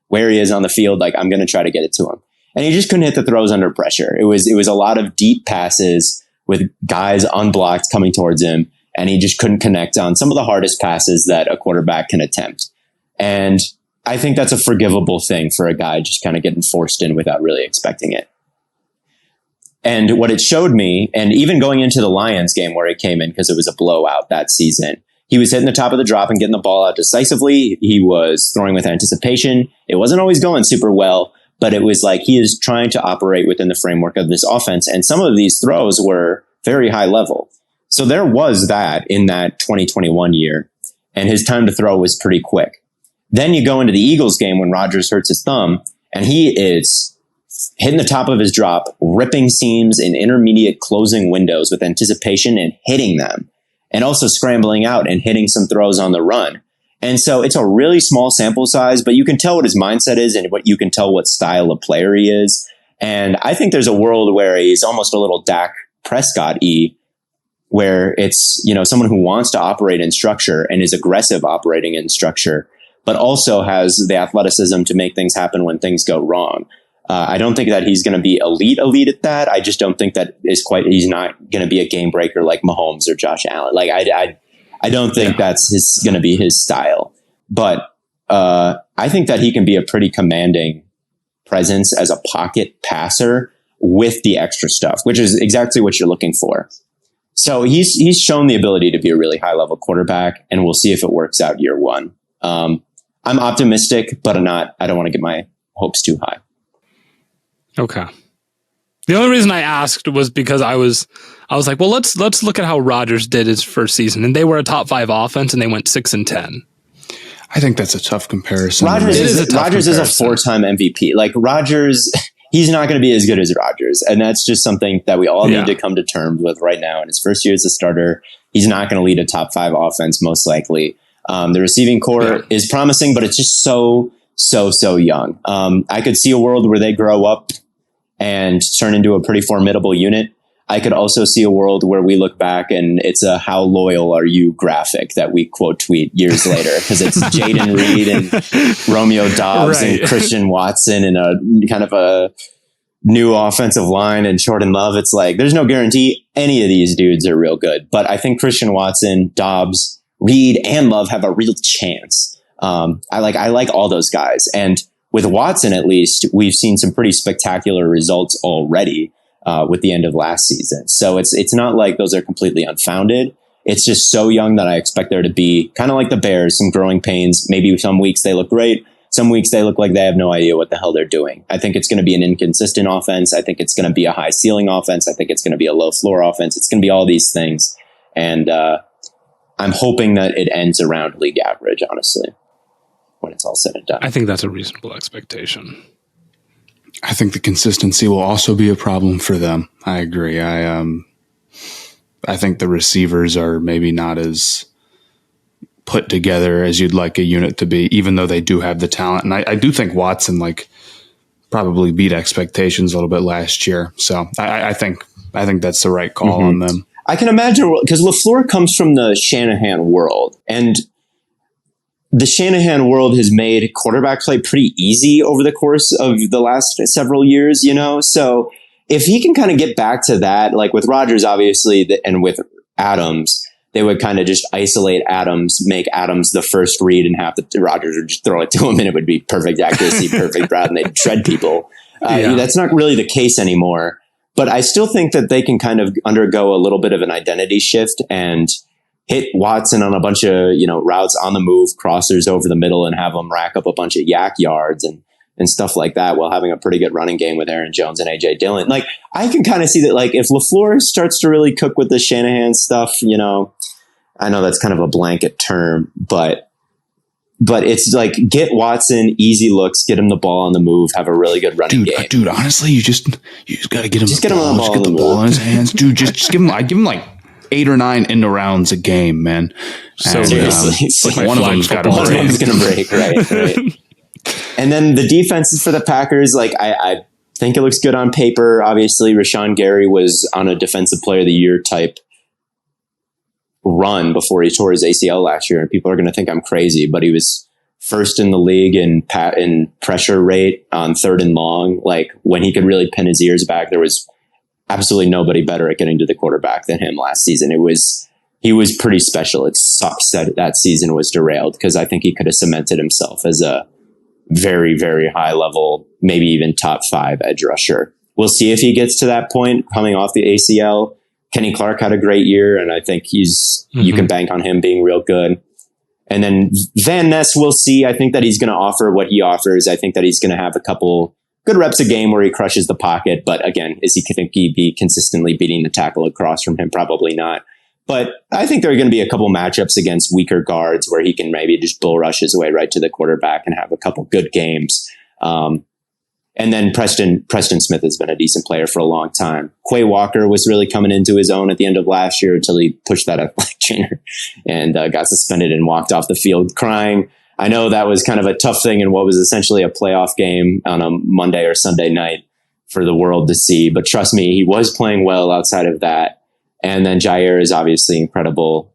[SPEAKER 2] where he is on the field. Like, I'm going to try to get it to him. And he just couldn't hit the throws under pressure. It was a lot of deep passes with guys unblocked coming towards him, and he just couldn't connect on some of the hardest passes that a quarterback can attempt. And I think that's a forgivable thing for a guy just kind of getting forced in without really expecting it. And what it showed me, and even going into the Lions game where he came in because it was a blowout that season, he was hitting the top of the drop and getting the ball out decisively. He was throwing with anticipation. It wasn't always going super well, but it was like he is trying to operate within the framework of this offense. And some of these throws were very high level. So there was that in that 2021 year, and his time to throw was pretty quick. Then you go into the Eagles game when Rodgers hurts his thumb, and he is hitting the top of his drop, ripping seams in intermediate closing windows with anticipation and hitting them, and also scrambling out and hitting some throws on the run. And so it's a really small sample size, but you can tell what his mindset is and what you can tell what style of player he is. And I think there's a world where he's almost a little Dak Prescott-y, where it's, someone who wants to operate in structure and is aggressive operating in structure, but also has the athleticism to make things happen when things go wrong. I don't think that he's going to be elite at that. I just don't think that he's not going to be a game breaker like Mahomes or Josh Allen. Like I don't think that's going to be his style, but I think that he can be a pretty commanding presence as a pocket passer with the extra stuff, which is exactly what you're looking for. So he's shown the ability to be a really high level quarterback, and we'll see if it works out year one. I'm optimistic, but I don't want to get my hopes too high.
[SPEAKER 1] Okay. The only reason I asked was because I was like, well, let's look at how Rodgers did his first season, and they were a top 5 offense, and they went 6-10.
[SPEAKER 3] I think that's a tough comparison.
[SPEAKER 2] Rodgers is a 4-time MVP. Like Rodgers, he's not going to be as good as Rodgers, and that's just something that we all need to come to terms with right now. In his first year as a starter, he's not going to lead a top 5 offense, most likely. The receiving core is promising, but it's just so young. I could see a world where they grow up and turn into a pretty formidable unit. I could also see a world where we look back and it's a "how loyal are you" graphic that we quote tweet years later because it's Jaden Reed and Romeo Doubs and Christian Watson and a kind of a new offensive line and Jordan Love. It's like there's no guarantee any of these dudes are real good, but I think Christian Watson, Doubs, Reed, and Love have a real chance. I like all those guys. And with Watson, at least, we've seen some pretty spectacular results already. with the end of last season. So it's not like those are completely unfounded. It's just so young that I expect there to be, kind of like the Bears, some growing pains. Maybe some weeks they look great. Some weeks they look like they have no idea what the hell they're doing. I think it's going to be an inconsistent offense. I think it's going to be a high ceiling offense. I think it's going to be a low floor offense. It's going to be all these things. And I'm hoping that it ends around league average, honestly, when it's all said and done.
[SPEAKER 1] I think that's a reasonable expectation.
[SPEAKER 3] I think the consistency will also be a problem for them. I agree. I think the receivers are maybe not as put together as you'd like a unit to be, even though they do have the talent. And I do think Watson probably beat expectations a little bit last year. So I think that's the right call on them.
[SPEAKER 2] I can imagine, because LaFleur comes from the Shanahan world, and the Shanahan world has made quarterback play pretty easy over the course of the last several years, So if he can kind of get back to that, like with Rodgers, obviously, and with Adams, they would kind of just isolate Adams, make Adams the first read, and have the Rodgers would just throw it to him, and it would be perfect accuracy, perfect route, and they'd shred people. That's not really the case anymore. But I still think that they can kind of undergo a little bit of an identity shift and hit Watson on a bunch of, routes on the move, crossers over the middle, and have them rack up a bunch of yak yards and stuff like that, while having a pretty good running game with Aaron Jones and AJ Dillon. Like, I can kind of see that, like, if LaFleur starts to really cook with the Shanahan stuff, I know that's kind of a blanket term, but it's like, get Watson, easy looks, get him the ball on the move, have a really good running game.
[SPEAKER 3] Dude, honestly, you just got to get him
[SPEAKER 2] the ball.
[SPEAKER 3] Just get the ball in his hands. Dude, just give him, I give him like 8 or 9 end rounds a game, man.
[SPEAKER 1] So
[SPEAKER 2] seriously,
[SPEAKER 3] one of them's got to break.
[SPEAKER 2] One of them's going to break, right. And then the defenses for the Packers, like, I think it looks good on paper. Obviously, Rashawn Gary was on a Defensive Player of the Year type run before he tore his ACL last year, and people are going to think I'm crazy, but he was first in the league in pressure rate on 3rd and long. Like, when he could really pin his ears back, there was absolutely nobody better at getting to the quarterback than him last season. He was pretty special. It sucks that season was derailed, because I think he could have cemented himself as a very, very high level, maybe even top 5 edge rusher. We'll see if he gets to that point coming off the ACL. Kenny Clark had a great year, and I think you can bank on him being real good. And then Van Ness, we'll see. I think that he's going to offer what he offers. I think that he's going to have a couple good reps a game where he crushes the pocket. But again, is he going to be consistently beating the tackle across from him? Probably not. But I think there are going to be a couple matchups against weaker guards where he can maybe just bull rush his way right to the quarterback and have a couple good games. And then Preston Smith has been a decent player for a long time. Quay Walker was really coming into his own at the end of last year until he pushed that athletic trainer and got suspended and walked off the field crying. I know that was kind of a tough thing in what was essentially a playoff game on a Monday or Sunday night for the world to see. But trust me, he was playing well outside of that. And then Jair is obviously incredible.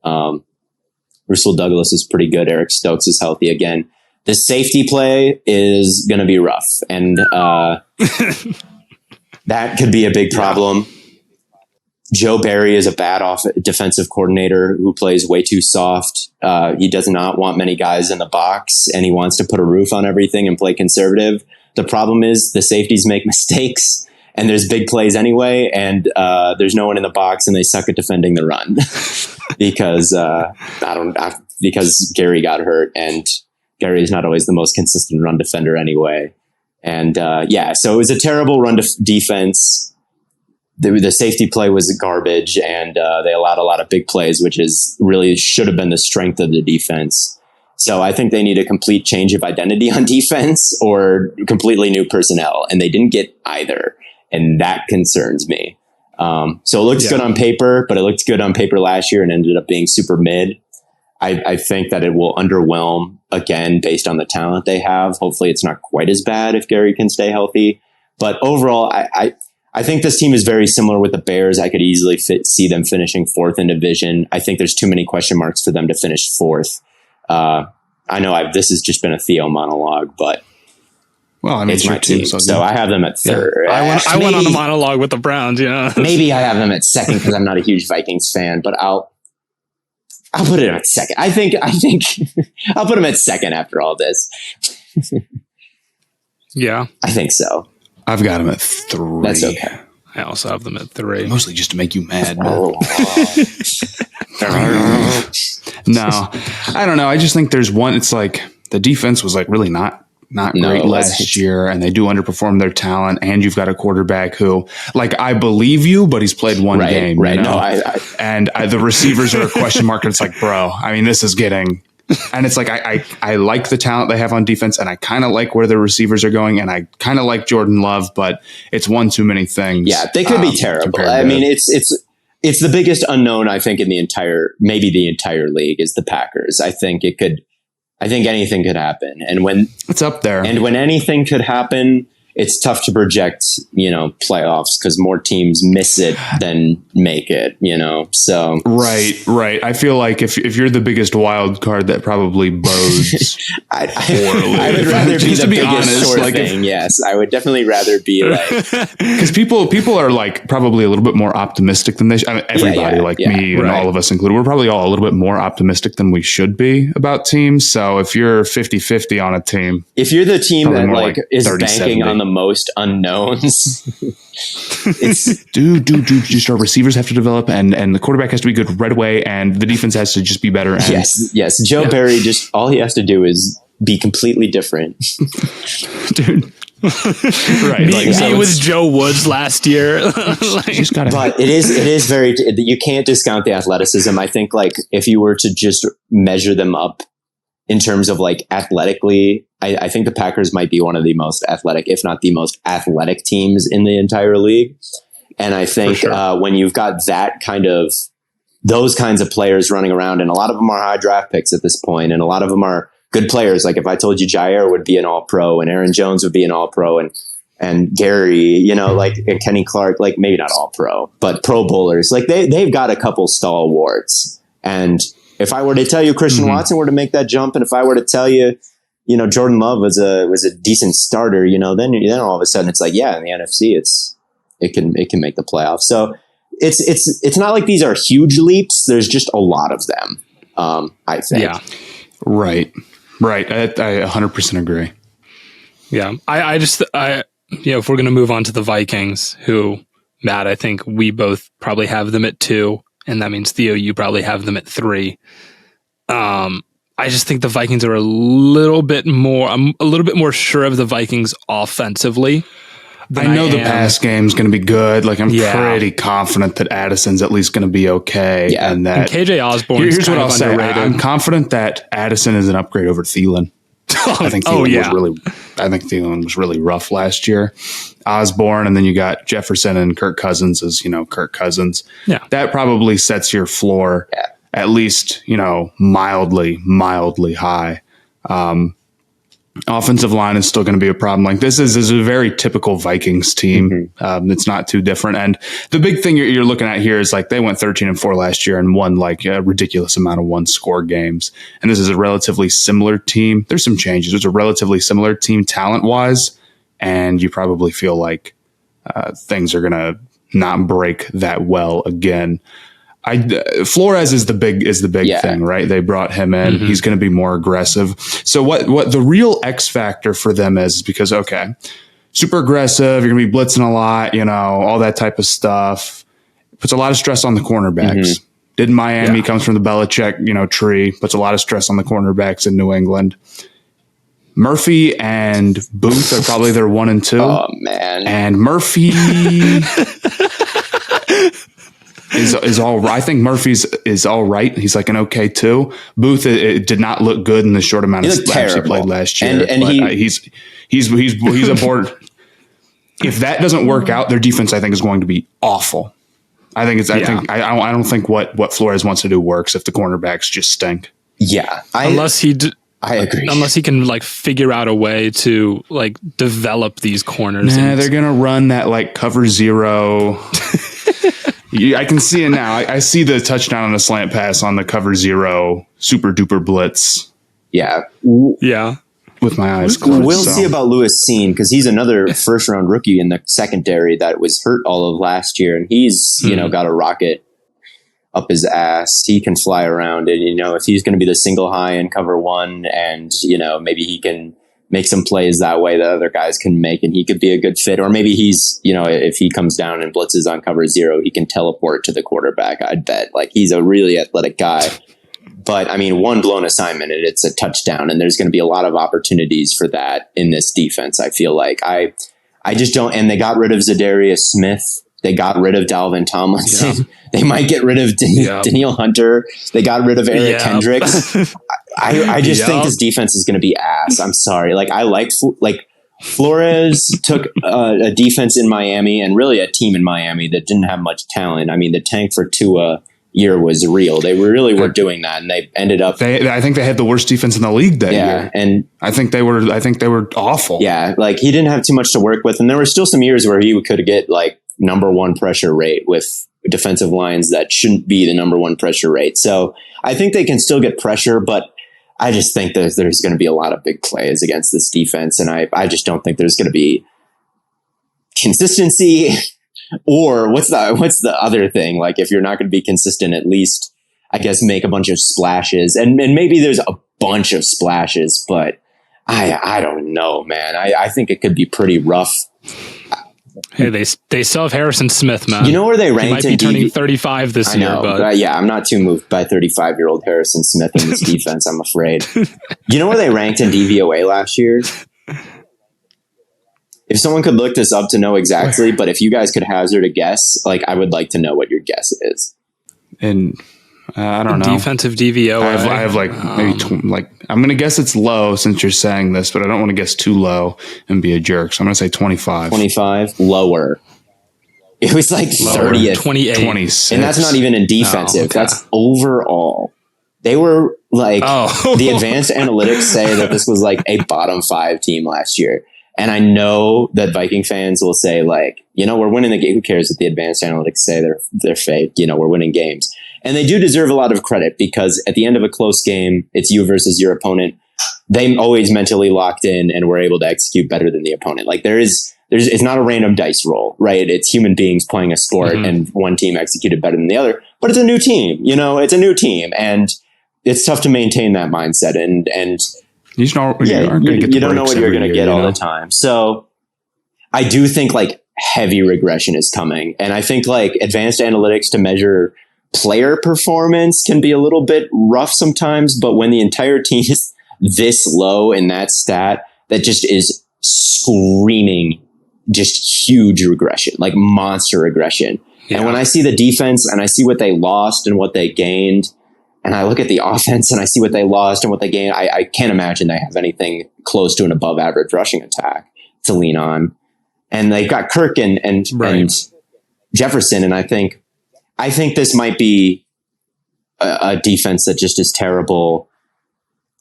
[SPEAKER 2] Russell Douglas is pretty good. Eric Stokes is healthy again. The safety play is going to be rough, and that could be a big problem. Joe Barry is a bad defensive coordinator who plays way too soft. He does not want many guys in the box, and he wants to put a roof on everything and play conservative. The problem is the safeties make mistakes, and there's big plays anyway, and there's no one in the box, and they suck at defending the run because Gary got hurt, and Gary is not always the most consistent run defender anyway. And so it was a terrible run defense. The safety play was garbage, and they allowed a lot of big plays, which really should have been the strength of the defense. So I think they need a complete change of identity on defense or completely new personnel, and they didn't get either. And that concerns me. So it looks good on paper, but it looked good on paper last year and ended up being super mid. I think that it will underwhelm again based on the talent they have. Hopefully it's not quite as bad if Gary can stay healthy. But overall, I think this team is very similar with the Bears. I could easily see them finishing 4th in division. I think there's too many question marks for them to finish 4th. I know this has just been a Theo monologue, but it's my team. So I have them at 3rd.
[SPEAKER 1] Yeah. I went on the monologue with the Browns.
[SPEAKER 2] Maybe I have them at 2nd because I'm not a huge Vikings fan, but I'll put it at 2nd. I think I'll put them at 2nd after all this.
[SPEAKER 1] Yeah,
[SPEAKER 2] I think so.
[SPEAKER 3] I've got them at 3.
[SPEAKER 2] That's okay.
[SPEAKER 1] I also have them at 3.
[SPEAKER 3] Mostly just to make you mad.
[SPEAKER 2] Oh.
[SPEAKER 3] No, I don't know. I just think there's one. It's like the defense was like really not great last year, and they do underperform their talent. And you've got a quarterback who, like, I believe you, but he's played one game.
[SPEAKER 2] Right.
[SPEAKER 3] You know?
[SPEAKER 2] No,
[SPEAKER 3] the receivers are a question mark. And it's like, bro, I mean, this is getting. And it's like I like the talent they have on defense, and I kind of like where the receivers are going, and I kind of like Jordan Love, but it's one too many things.
[SPEAKER 2] Yeah, they could be terrible. I mean, it's the biggest unknown, I think, in the entire league is the Packers. I think anything could happen, and when
[SPEAKER 3] it's up there,
[SPEAKER 2] and when anything could happen, it's tough to project, playoffs because more teams miss it than make it, so.
[SPEAKER 3] Right. I feel like if you're the biggest wild card, that probably bodes poorly.
[SPEAKER 2] I would rather be the biggest sort of thing. Yes, I would definitely rather be like,
[SPEAKER 3] because people are like probably a little bit more optimistic than they should. I mean, everybody me and all of us included, we're probably all a little bit more optimistic than we should be about teams. So if you're 50-50 on a team,
[SPEAKER 2] if you're the team that like is
[SPEAKER 3] 30,
[SPEAKER 2] banking
[SPEAKER 3] 70.
[SPEAKER 2] on the most unknowns, it's
[SPEAKER 3] dude, just our receivers have to develop, and the quarterback has to be good right away, and the defense has to just be better. And
[SPEAKER 2] yes. Joe Barry, just all he has to do is be completely different,
[SPEAKER 3] dude. Right,
[SPEAKER 1] me was Joe Woods last year.
[SPEAKER 2] But it is very. You can't discount the athleticism. I think like if you were to just measure them up in terms of like athletically, I think the Packers might be one of the most athletic, if not the most athletic teams in the entire league. And I think when you've got those kinds of players running around, and a lot of them are high draft picks at this point, and a lot of them are good players. Like if I told you Jair would be an All-Pro and Aaron Jones would be an All-Pro and Gary, and Kenny Clark, like maybe not All-Pro, but Pro Bowlers, like they've got a couple stalwarts. And if I were to tell you Christian Watson were to make that jump, and if I were to tell you, Jordan Love was a decent starter, then all of a sudden it's like, yeah, in the NFC, it can make the playoffs. So it's not like these are huge leaps. There's just a lot of them. I think.
[SPEAKER 1] Yeah.
[SPEAKER 3] Right. I 100% agree.
[SPEAKER 1] Yeah. I just, if we're going to move on to the Vikings, who, Matt, I think we both probably have them at 2. And that means, Theo, you probably have them at 3. I just think the Vikings are I'm a little bit more sure of the Vikings offensively.
[SPEAKER 3] I know the pass game is going to be good. Like I'm pretty confident that Addison's at least going to be okay.
[SPEAKER 1] Yeah.
[SPEAKER 3] And that
[SPEAKER 1] KJ Osborne.
[SPEAKER 3] Here's what I'll say. I'm confident that Addison is an upgrade over Thielen. I think Thielen was really rough last year. Osborne, and then you got Jefferson and Kirk Cousins as, Kirk Cousins. Yeah. That probably sets your floor at least, mildly high. Offensive line is still going to be a problem. Like this is a very typical Vikings team. It's not too different. And the big thing you're looking at here is like they went 13-4 last year and won like a ridiculous amount of 1-score games. And this is a relatively similar team. There's some changes. It's a relatively similar team talent wise. And you probably feel like things are going to not break that well again. Flores is the big thing, right? They brought him in. He's going to be more aggressive. So what the real X factor for them is because, okay, super aggressive. You're going to be blitzing a lot, all that type of stuff. Puts a lot of stress on the cornerbacks. Did Miami, comes from the Belichick, tree, puts a lot of stress on the cornerbacks in New England. Murphy and Booth are probably their 1 and 2.
[SPEAKER 2] Oh man.
[SPEAKER 3] And Murphy is all right. I think Murphy's is all right. He's like an okay 2. Booth it did not look good in the short amount of snaps he played last year.
[SPEAKER 2] And
[SPEAKER 3] he's aboard. If that doesn't work out, their defense I think is going to be awful. I don't think what Flores wants to do works if the cornerbacks just stink.
[SPEAKER 2] Yeah, I agree.
[SPEAKER 1] Unless he can like figure out a way to like develop these corners.
[SPEAKER 3] They're gonna run that like cover 0. I can see it now. I see the touchdown on a slant pass on the cover 0 super duper blitz.
[SPEAKER 2] Yeah.
[SPEAKER 3] With my eyes closed.
[SPEAKER 2] We'll see about Lewis Seen because he's another first round rookie in the secondary that was hurt all of last year, and he's got a rocket up his ass. He can fly around, and if he's going to be the single high in cover 1, and maybe he can make some plays that way that other guys can make, and he could be a good fit. Or maybe he's, if he comes down and blitzes on cover 0, he can teleport to the quarterback. I'd bet. Like, he's a really athletic guy. But I mean, one blown assignment and it's a touchdown, and there's going to be a lot of opportunities for that in this defense. I feel like I just don't. And they got rid of Zadarius Smith. They got rid of Dalvin Tomlinson. Yeah. They might get rid of Danielle Hunter. They got rid of Eric Kendricks. I just think this defense is going to be ass. I'm sorry. Like, I like Flores took a defense in Miami and really a team in Miami that didn't have much talent. I mean, the tank for Tua year was real. They really were doing that, and they ended up.
[SPEAKER 3] I think they had the worst defense in the league that year,
[SPEAKER 2] and
[SPEAKER 3] I think they were awful.
[SPEAKER 2] Yeah, like, he didn't have too much to work with, and there were still some years where he could get like number 1 pressure rate with defensive lines that shouldn't be the number 1 pressure rate. So I think they can still get pressure, but I just think there's going to be a lot of big plays against this defense, and I just don't think there's going to be consistency. Or what's the other thing? Like, if you're not going to be consistent, at least, I guess, make a bunch of splashes, and maybe there's a bunch of splashes, but I don't know, man. I think it could be pretty rough.
[SPEAKER 1] Hey, they still have Harrison Smith, man.
[SPEAKER 2] You know where they ranked?
[SPEAKER 1] He might be turning 35 this year, but
[SPEAKER 2] I'm not too moved by 35-year-old Harrison Smith in this defense. I'm afraid. You know where they ranked in DVOA last year? If someone could look this up to know exactly, but if you guys could hazard a guess, like, I would like to know what your guess is.
[SPEAKER 3] And I don't know.
[SPEAKER 1] Defensive DVOA.
[SPEAKER 3] I have like maybe I'm going to guess it's low since you're saying this, but I don't want to guess too low and be a jerk. So I'm going to say 25.
[SPEAKER 2] 25 lower. It was like 30th,
[SPEAKER 1] 28,
[SPEAKER 3] 26,
[SPEAKER 2] and that's not even in defensive. Okay. That's overall. They were like the advanced analytics say that this was like a bottom 5 team last year. And I know that Viking fans will say, like, we're winning the game. Who cares if the advanced analytics say they're fake? We're winning games. And they do deserve a lot of credit, because at the end of a close game, it's you versus your opponent. They always mentally locked in and were able to execute better than the opponent. Like, it's not a random dice roll, right? It's human beings playing a sport, and one team executed better than the other. But it's a new team, it's a new team, and it's tough to maintain that mindset. And
[SPEAKER 3] you
[SPEAKER 2] don't know what you're going to get all the time. So I do think like heavy regression is coming. And I think like advanced analytics to measure player performance can be a little bit rough sometimes. But when the entire team is this low in that stat, that just is screaming just huge regression, like monster regression. Yeah. And when I see the defense and I see what they lost and what they gained, and I look at the offense and I see what they lost and what they gained, I can't imagine they have anything close to an above average rushing attack to lean on. And they've got Kirk and Jefferson. And I think this might be a defense that just is terrible,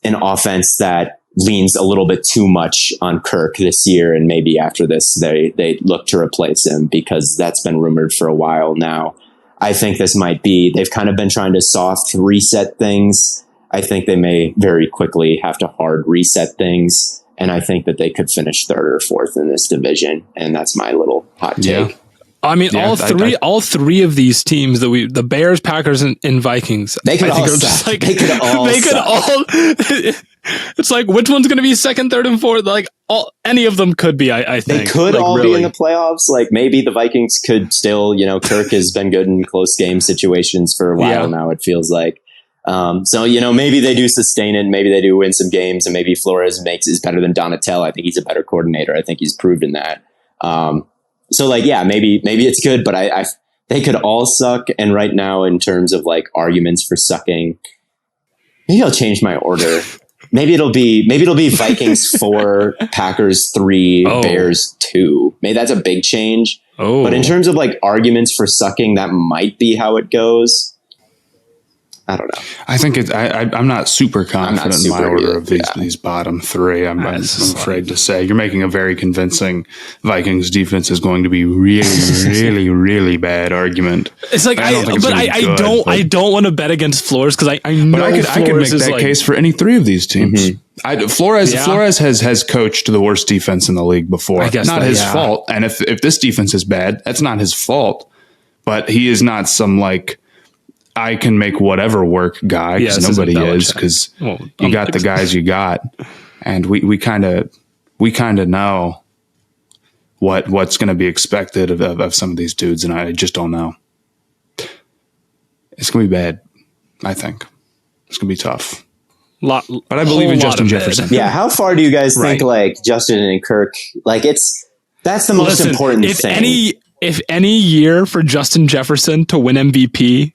[SPEAKER 2] an offense that leans a little bit too much on Kirk this year. And maybe after this, they look to replace him, because that's been rumored for a while now. I think this might be, they've kind of been trying to soft reset things. I think they may very quickly have to hard reset things. And I think that they could finish 3rd or 4th in this division. And that's my little hot take.
[SPEAKER 1] Yeah. I mean, all three of these teams the Bears, Packers, and Vikings,
[SPEAKER 2] they could all suck. Like, they could all.
[SPEAKER 1] It's like, which one's going to be 2nd, 3rd, and 4th? Like, any of them could be. I think
[SPEAKER 2] they could all be in the playoffs. Like, maybe the Vikings could still. Kirk has been good in close game situations for a while now. It feels like. So maybe they do sustain it. Maybe they do win some games, and maybe Flores is better than Donatel. I think he's a better coordinator. I think he's proven that. So maybe it's good, but they could all suck. And right now, in terms of like arguments for sucking, maybe I'll change my order. Maybe it'll be Vikings 4, Packers 3, Bears 2. Maybe that's a big change. But in terms of like arguments for sucking, that might be how it goes. I don't know.
[SPEAKER 3] I think I'm not super confident in my order of these bottom 3. I'm afraid to say. You're making a very convincing Vikings defense is going to be really, really, really bad argument.
[SPEAKER 1] It's like, I don't want to bet against Flores, because I know
[SPEAKER 3] I could make that case for any 3 of these teams. Mm-hmm. Flores has coached the worst defense in the league before. I guess not his fault. And if this defense is bad, that's not his fault. But he is not some like, I can make whatever work guy, because nobody is, because you got the guys you got. And we kind of know what's going to be expected of some of these dudes. And I just don't know. It's going to be bad. I think it's going to be tough. But I believe in Justin Jefferson.
[SPEAKER 2] Yeah. How far do you guys think like Justin and Kirk, like that's the most important thing.
[SPEAKER 1] If any year for Justin Jefferson to win MVP,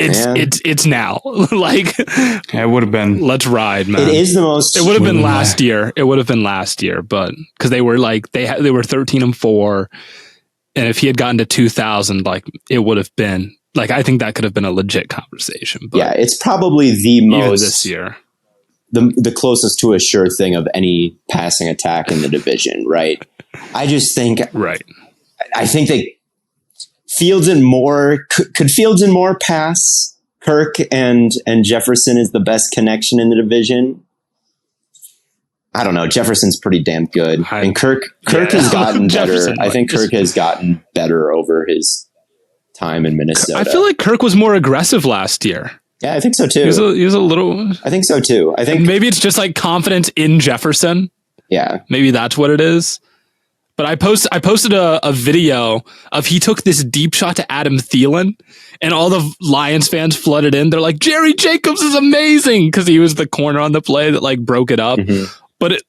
[SPEAKER 1] it's now. Like,
[SPEAKER 3] yeah, it would have been.
[SPEAKER 1] Let's ride, man.
[SPEAKER 2] It is the most.
[SPEAKER 1] It would have been last year. It would have been last year, but because they were like they were 13-4, and if he had gotten to 2000, like it would have been like I think that could have been a legit conversation. But
[SPEAKER 2] yeah, it's probably the most
[SPEAKER 1] this year.
[SPEAKER 2] The closest to a sure thing of any passing attack in the division, right? I just think I think they Fields and Moore could Fields and Moore pass Kirk and Jefferson is the best connection in the division. I don't know. Jefferson's pretty damn good, and Kirk has gotten better. I think Kirk has gotten better over his time in Minnesota.
[SPEAKER 1] I feel like Kirk was more aggressive last year.
[SPEAKER 2] Yeah, I think so too.
[SPEAKER 1] He was a little.
[SPEAKER 2] I think so too. I think
[SPEAKER 1] maybe it's just like confidence in Jefferson.
[SPEAKER 2] Yeah,
[SPEAKER 1] maybe that's what it is. But I posted a video of he took this deep shot to Adam Thielen, and all the Lions fans flooded in. They're like, Jerry Jacobs is amazing because he was the corner on the play that like broke it up. Mm-hmm. But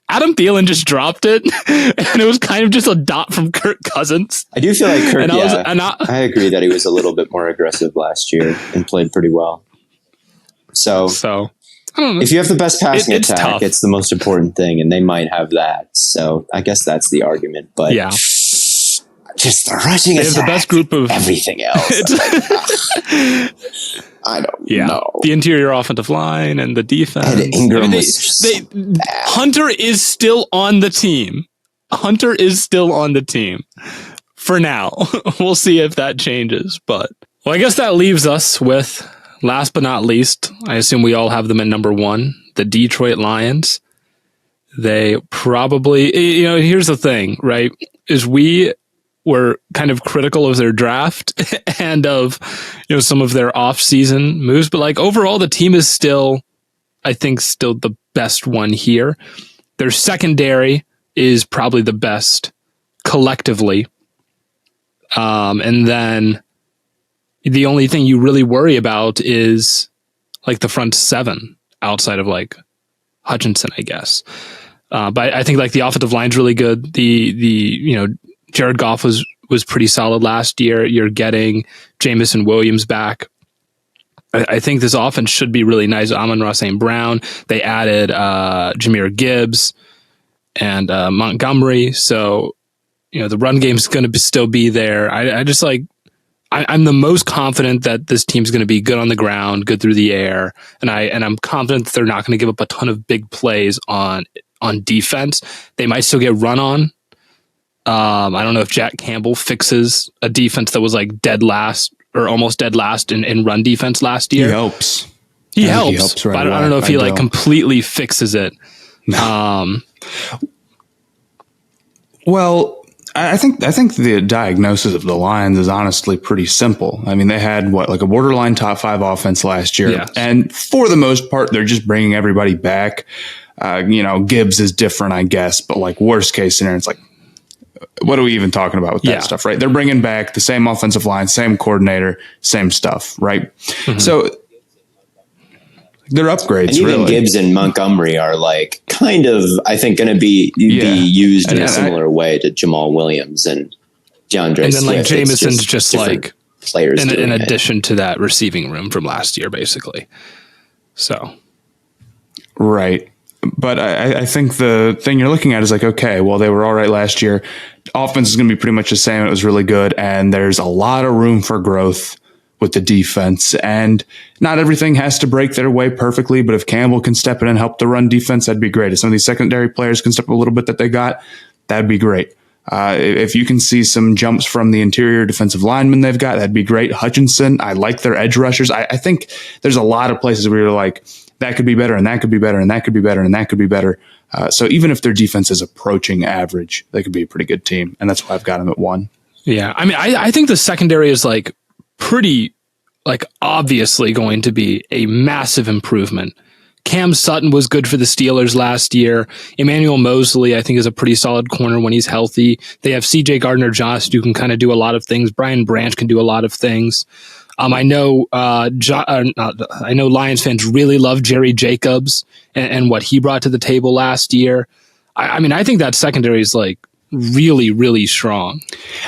[SPEAKER 1] Adam Thielen just dropped it, and it was kind of just a dot from Kirk Cousins.
[SPEAKER 2] I do feel like Kirk. I agree that he was a little bit more aggressive last year and played pretty well. So I don't know. If you have the best passing attack, tough. It's the most important thing, and they might have that. So I guess that's the argument. But yeah, just the rushing attack, the best group of everything else. I don't know.
[SPEAKER 1] The interior offensive line and the defense.
[SPEAKER 2] And Ingram
[SPEAKER 1] Hunter is still on the team. Hunter is still on the team for now. We'll see if that changes. But I guess that leaves us with. Last but not least, I assume we all have them at number 1, the Detroit Lions. They probably, here's the thing, right? Is we were kind of critical of their draft and of, some of their off-season moves. But like overall, the team is still the best one here. Their secondary is probably the best collectively. And then the only thing you really worry about is like the front 7 outside of like Hutchinson, I guess. But I think like the offensive line's really good. The Jared Goff was pretty solid last year. You're getting Jamison Williams back. I think this offense should be really nice. Amon-Ra St. Brown. They added Jahmyr Gibbs and Montgomery. So, the run game's going to still be there. I just like, I'm the most confident that this team's going to be good on the ground, good through the air, and I'm confident that they're not going to give up a ton of big plays on defense. They might still get run on. I don't know if Jack Campbell fixes a defense that was like dead last or almost dead last in run defense last year.
[SPEAKER 3] He helps.
[SPEAKER 1] He helps right, but I don't know if he like completely fixes it.
[SPEAKER 3] No. Well. I think the diagnosis of the Lions is honestly pretty simple. I mean, they had like a borderline top 5 offense last year, and for the most part, they're just bringing everybody back. Gibbs is different, I guess, but like worst case scenario, it's like, what are we even talking about with that stuff, right? They're bringing back the same offensive line, same coordinator, same stuff, right? Mm-hmm. So they're upgrades,
[SPEAKER 2] and even
[SPEAKER 3] really.
[SPEAKER 2] Gibbs and Montgomery are like kind of, I think, going to be used in a similar way to Jamal Williams and DeAndre Swift.
[SPEAKER 1] And then like Jameson's just like
[SPEAKER 2] players
[SPEAKER 1] in addition to that receiving room from last year, basically. So,
[SPEAKER 3] right. But I think the thing you're looking at is like, okay, well, they were all right last year. Offense is going to be pretty much the same. It was really good. And there's a lot of room for growth with the defense, and not everything has to break their way perfectly, but if Campbell can step in and help the run defense, that'd be great. If some of these secondary players can step up a little bit that they got, that'd be great. If you can see some jumps from the interior defensive linemen they've got, that'd be great. Hutchinson, I like their edge rushers. I think there's a lot of places where you're like, that could be better, and that could be better, and that could be better, and that could be better. So even if their defense is approaching average, they could be a pretty good team, and that's why I've got them at 1.
[SPEAKER 1] Yeah, I mean, I think the secondary is like pretty, like obviously going to be a massive improvement Cam Sutton was good for the Steelers last year. Emmanuel Mosley, I think, is a pretty solid corner when he's healthy. They have CJ Gardner-Johnson, who can kind of do a lot of things. Brian Branch can do a lot of things. I know Lions fans really love Jerry Jacobs and what he brought to the table last year. I mean, I think that secondary is like really, really strong.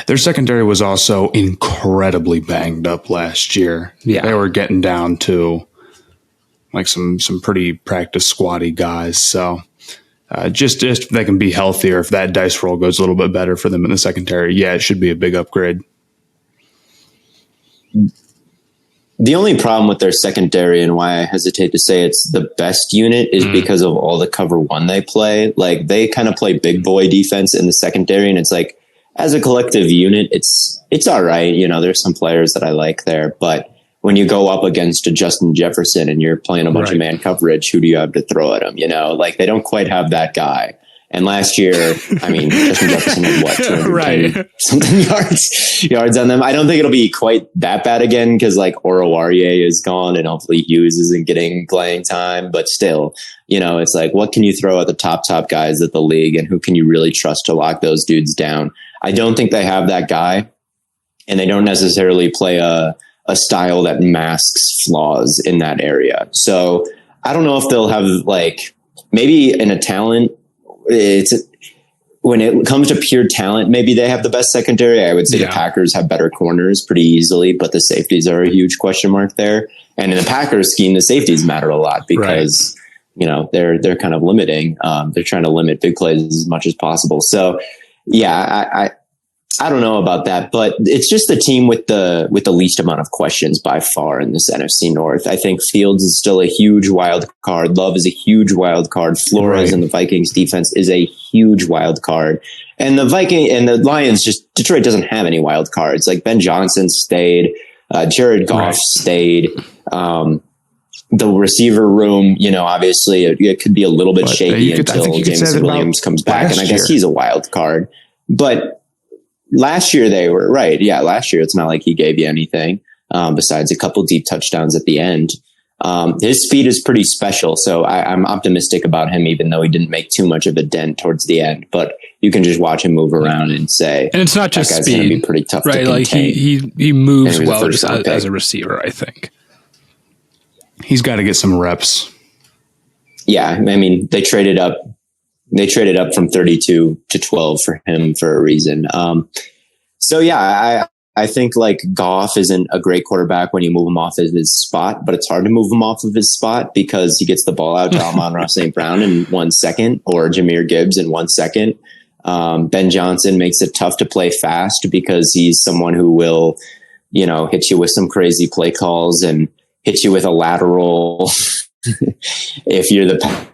[SPEAKER 3] Their secondary was also incredibly banged up last year.
[SPEAKER 1] Yeah.
[SPEAKER 3] They were getting down to like some pretty practice squatty guys. So just if they can be healthier, if that dice roll goes a little bit better for them in the secondary, yeah, it should be a big upgrade.
[SPEAKER 2] The only problem with their secondary and why I hesitate to say it's the best unit is because of all the cover one they play. Like they kind of play big boy defense in the secondary, and it's like as a collective unit, it's all right. You know, there's some players that I like there, but when you go up against a Justin Jefferson and you're playing a bunch of man coverage, who do you have to throw at them? You know, like they don't quite have that guy. And last year, I mean, Justin Jefferson had what, 210 something yards on them. I don't think it'll be quite that bad again because like Oruwariye is gone and hopefully Hughes isn't getting playing time. But still, you know, it's like, what can you throw at the top guys at the league and who can you really trust to lock those dudes down? I don't think they have that guy, and they don't necessarily play a style that masks flaws in that area. So I don't know if they'll have like maybe in a talent. When it comes to pure talent, maybe they have the best secondary. I would say the Packers have better corners pretty easily, but the safeties are a huge question mark there. And in the Packers scheme, the safeties matter a lot because, you know, they're kind of limiting. They're trying to limit big plays as much as possible. So yeah, I don't know about that, but it's just the team with the least amount of questions by far in this NFC North. I think Fields is still a huge wild card. Love is a huge wild card. Flores and the Vikings defense is a huge wild card. And the Lions, Detroit doesn't have any wild cards. Like Ben Johnson stayed, Jared Goff stayed. The receiver room, you know, obviously it could be a little bit shaky until Jameson Williams comes back. And I guess he's a wild card, but last year they were right. Yeah. Last year, it's not like he gave you anything besides a couple deep touchdowns at the end. His speed is pretty special. So I'm optimistic about him, even though he didn't make too much of a dent towards the end, but you can just watch him move around and say,
[SPEAKER 1] and it's not just
[SPEAKER 2] that guy's
[SPEAKER 1] speed,
[SPEAKER 2] going to be pretty tough
[SPEAKER 1] right?
[SPEAKER 2] to
[SPEAKER 1] Like
[SPEAKER 2] contain.
[SPEAKER 1] he moves well just as a receiver, I think.
[SPEAKER 3] He's got to get some reps.
[SPEAKER 2] Yeah. I mean, they traded up from 32 to 12 for him for a reason. So yeah, I think like Goff isn't a great quarterback when you move him off of his spot, but it's hard to move him off of his spot because he gets the ball out to Amon-Ra St. Brown in 1 second or Jahmyr Gibbs in 1 second. Ben Johnson makes it tough to play fast because he's someone who will, you know, hit you with some crazy play calls and hit you with a lateral. If you're the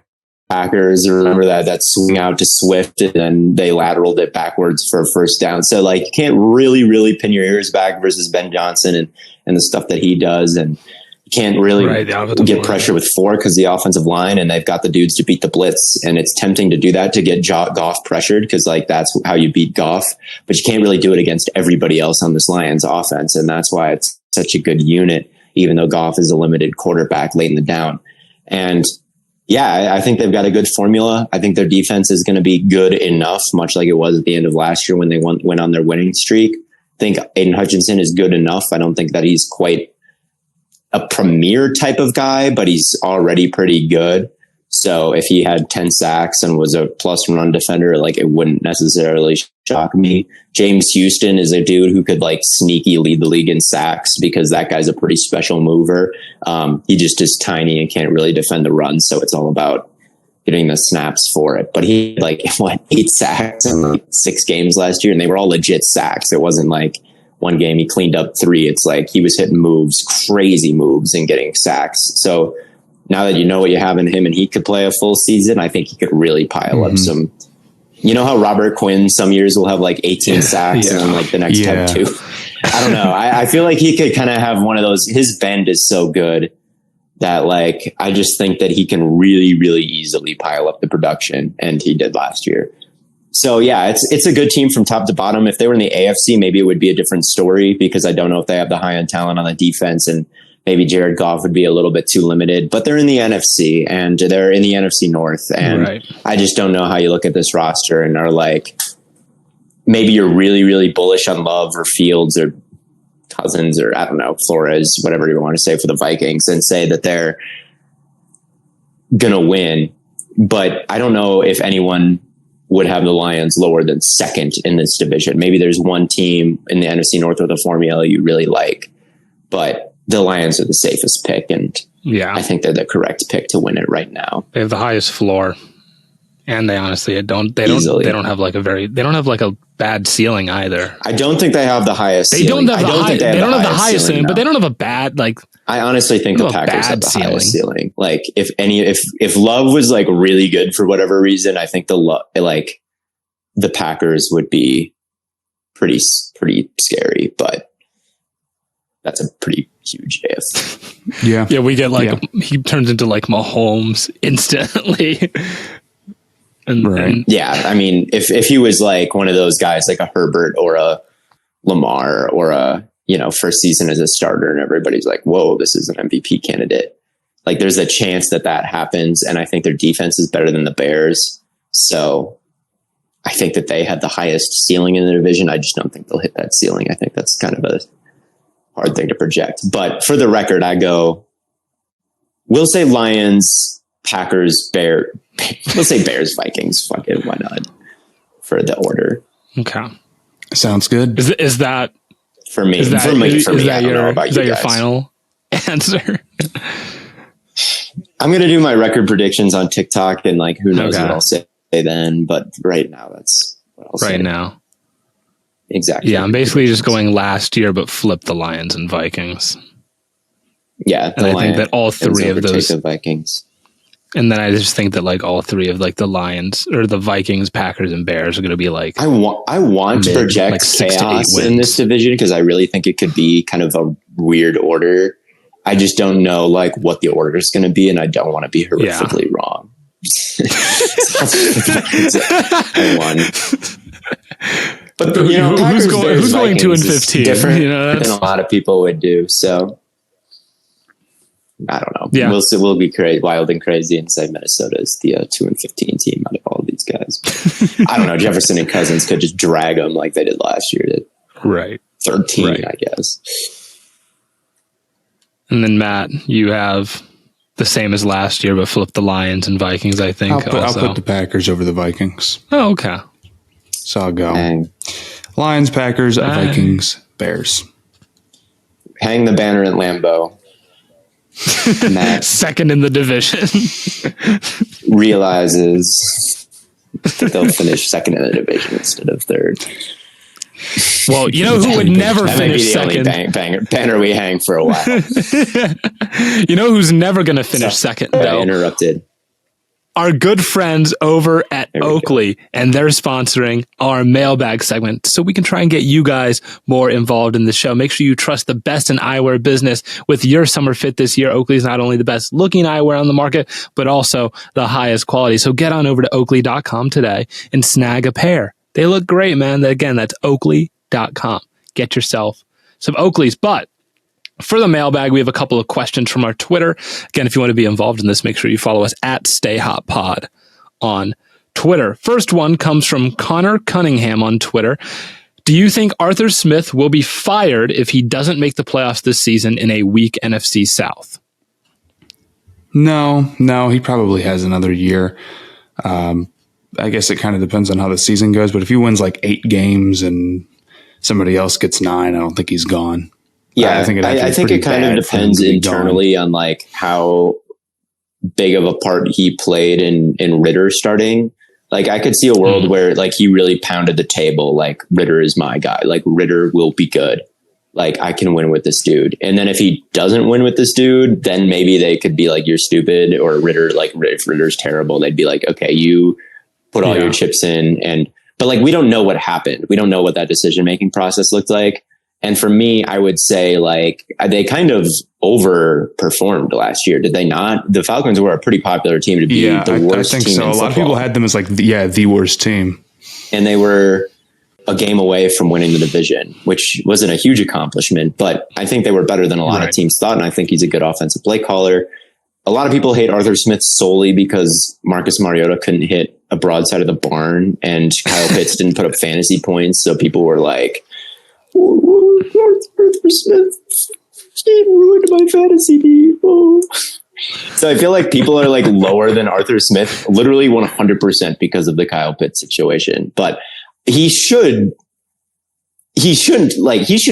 [SPEAKER 2] Packers, remember that swing out to Swift and then they lateraled it backwards for a first down. So like you can't really pin your ears back versus Ben Johnson and the stuff that he does. And you can't really get pressure with 4 because the offensive line and they've got the dudes to beat the blitz. And it's tempting to do that to get Goff pressured because like that's how you beat Goff, but you can't really do it against everybody else on this Lions offense. And that's why it's such a good unit, even though Goff is a limited quarterback late in the down. And yeah, I think they've got a good formula. I think their defense is going to be good enough, much like it was at the end of last year when they went on their winning streak. I think Aiden Hutchinson is good enough. I don't think that he's quite a premier type of guy, but he's already pretty good. So if he had 10 sacks and was a plus run defender, like it wouldn't necessarily shock me. James Houston is a dude who could like sneaky lead the league in sacks because that guy's a pretty special mover. He just is tiny and can't really defend the run. So it's all about getting the snaps for it. But he had like 8 sacks in like 6 games last year and they were all legit sacks. It wasn't like one game he cleaned up 3. It's like he was hitting moves, crazy moves and getting sacks. So now that you know what you have in him and he could play a full season, I think he could really pile up some. You know how Robert Quinn some years will have like 18 sacks and then like the next have 2. I don't know. I feel like he could kind of have one of those. His bend is so good that like I just think that he can really easily pile up the production, and he did last year. So yeah, it's a good team from top to bottom. If they were in the AFC, maybe it would be a different story because I don't know if they have the high end talent on the defense and maybe Jared Goff would be a little bit too limited, but they're in the NFC and they're in the NFC North. And I just don't know how you look at this roster and are like, maybe you're really, really bullish on Love or Fields or Cousins or I don't know, Flores, whatever you want to say for the Vikings, and say that they're going to win. But I don't know if anyone would have the Lions lower than second in this division. Maybe there's one team in the NFC North with a formula you really like, but the Lions are the safest pick. And I think they're the correct pick to win it right now.
[SPEAKER 1] They have the highest floor. And they honestly don't have like a bad ceiling either.
[SPEAKER 2] I don't think they have the highest
[SPEAKER 1] ceiling. They don't have the highest ceiling, but they don't have a bad, like,
[SPEAKER 2] I honestly think the Packers have the highest ceiling. Like if Love was like really good for whatever reason, I think the Packers would be pretty scary, but that's a pretty huge if.
[SPEAKER 1] Yeah, we get he turns into like Mahomes instantly.
[SPEAKER 2] I mean, if he was like one of those guys, like a Herbert or a Lamar or a, first season as a starter and everybody's like, whoa, this is an MVP candidate. Like there's a chance that happens. And I think their defense is better than the Bears. So I think that they had the highest ceiling in the division. I just don't think they'll hit that ceiling. I think that's kind of a hard thing to project. But for the record, we'll say Lions, Packers, Bears. We'll say Bears, Vikings. Fuck it, why not? For the order.
[SPEAKER 1] Okay,
[SPEAKER 3] sounds good.
[SPEAKER 1] Is that
[SPEAKER 2] for me? I don't know about you guys.
[SPEAKER 1] Your final answer?
[SPEAKER 2] I'm gonna do my record predictions on TikTok, and like who knows what I'll say then. But right now, that's what I'll say.
[SPEAKER 1] Right now,
[SPEAKER 2] exactly.
[SPEAKER 1] Yeah, I'm basically just going last year, but flip the Lions and Vikings.
[SPEAKER 2] Yeah,
[SPEAKER 1] and I think that all three of those
[SPEAKER 2] the Vikings.
[SPEAKER 1] And then I just think that like all three of like the Lions or the Vikings, Packers, and Bears are going to be like
[SPEAKER 2] I want to project like chaos in this division because I really think it could be kind of a weird order. I just don't know like what the order is going to be, and I don't want to be horrifically wrong. I won. But
[SPEAKER 1] who's going 2-15?
[SPEAKER 2] Different than a lot of people would do. So. I don't know.
[SPEAKER 1] Yeah.
[SPEAKER 2] We'll be wild and crazy and say Minnesota is the 2-15 team out of all of these guys. I don't know. Jefferson and Cousins could just drag them like they did last year to 13, I guess.
[SPEAKER 1] And then Matt, you have the same as last year, but flip the Lions and Vikings. I think
[SPEAKER 3] I'll put the Packers over the Vikings.
[SPEAKER 1] Oh, okay.
[SPEAKER 3] So I'll go Lions, Packers, Vikings, Bears.
[SPEAKER 2] Hang the banner at Lambeau.
[SPEAKER 1] Matt second in the division
[SPEAKER 2] realizes that they'll finish second in the division instead of third.
[SPEAKER 1] Well, you know who would never finish second?
[SPEAKER 2] Only banner we hang for a while.
[SPEAKER 1] You know who's never going to finish second? Though?
[SPEAKER 2] Interrupted.
[SPEAKER 1] Our good friends over at Oakley, and they're sponsoring our mailbag segment so we can try and get you guys more involved in the show. Make sure you trust the best in eyewear business with your summer fit this year. Oakley is not only the best looking eyewear on the market, but also the highest quality. So get on over to Oakley.com today and snag a pair. They look great, man. Again, that's Oakley.com. Get yourself some Oakleys. But for the mailbag, we have a couple of questions from our Twitter. Again, if you want to be involved in this, make sure you follow us at StayHotPod on Twitter. First one comes from Connor Cunningham on Twitter. Do you think Arthur Smith will be fired if he doesn't make the playoffs this season in a weak NFC South?
[SPEAKER 3] No, he probably has another year. I guess it kind of depends on how the season goes, but if he wins like 8 games and somebody else gets 9, I don't think he's gone.
[SPEAKER 2] Yeah, I think it kind of depends internally on like how big of a part he played in Ritter starting. Like I could see a world where like he really pounded the table. Like Ritter is my guy. Like Ritter will be good. Like I can win with this dude. And then if he doesn't win with this dude, then maybe they could be like, you're stupid. Or Ritter, like if Ritter's terrible, they'd be like, okay, you put all your chips in. But like we don't know what happened. We don't know what that decision-making process looked like. And for me, I would say like they kind of overperformed last year. Did they not? The Falcons were a pretty popular team to be the worst team in football.
[SPEAKER 3] A lot of people had them as like, the worst team.
[SPEAKER 2] And they were a game away from winning the division, which wasn't a huge accomplishment, but I think they were better than a lot of teams thought. And I think he's a good offensive play caller. A lot of people hate Arthur Smith solely because Marcus Mariota couldn't hit a broadside of the barn and Kyle Pitts didn't put up fantasy points. So people were like, Arthur Smith, he ruined my fantasy team. Oh. So I feel like people are like lower than Arthur Smith, literally 100% because of the Kyle Pitts situation. But he should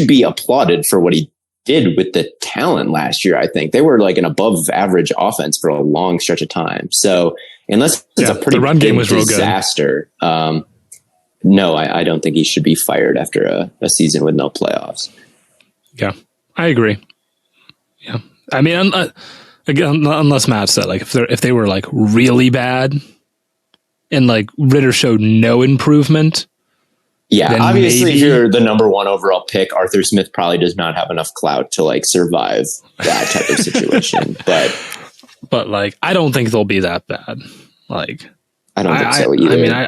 [SPEAKER 2] be applauded for what he did with the talent last year. I think they were like an above average offense for a long stretch of time. So unless it's a pretty
[SPEAKER 1] the run game was
[SPEAKER 2] disaster, no, I don't think he should be fired after a season with no playoffs.
[SPEAKER 1] Yeah, I agree. Yeah. I mean, again, unless Matt said like if they were like really bad and like Ritter showed no improvement.
[SPEAKER 2] Yeah, obviously, if you're the number 1 overall pick, Arthur Smith probably does not have enough clout to like survive that type of situation. But
[SPEAKER 1] like, I don't think they'll be that bad. Like,
[SPEAKER 2] I don't think so either.
[SPEAKER 1] I mean,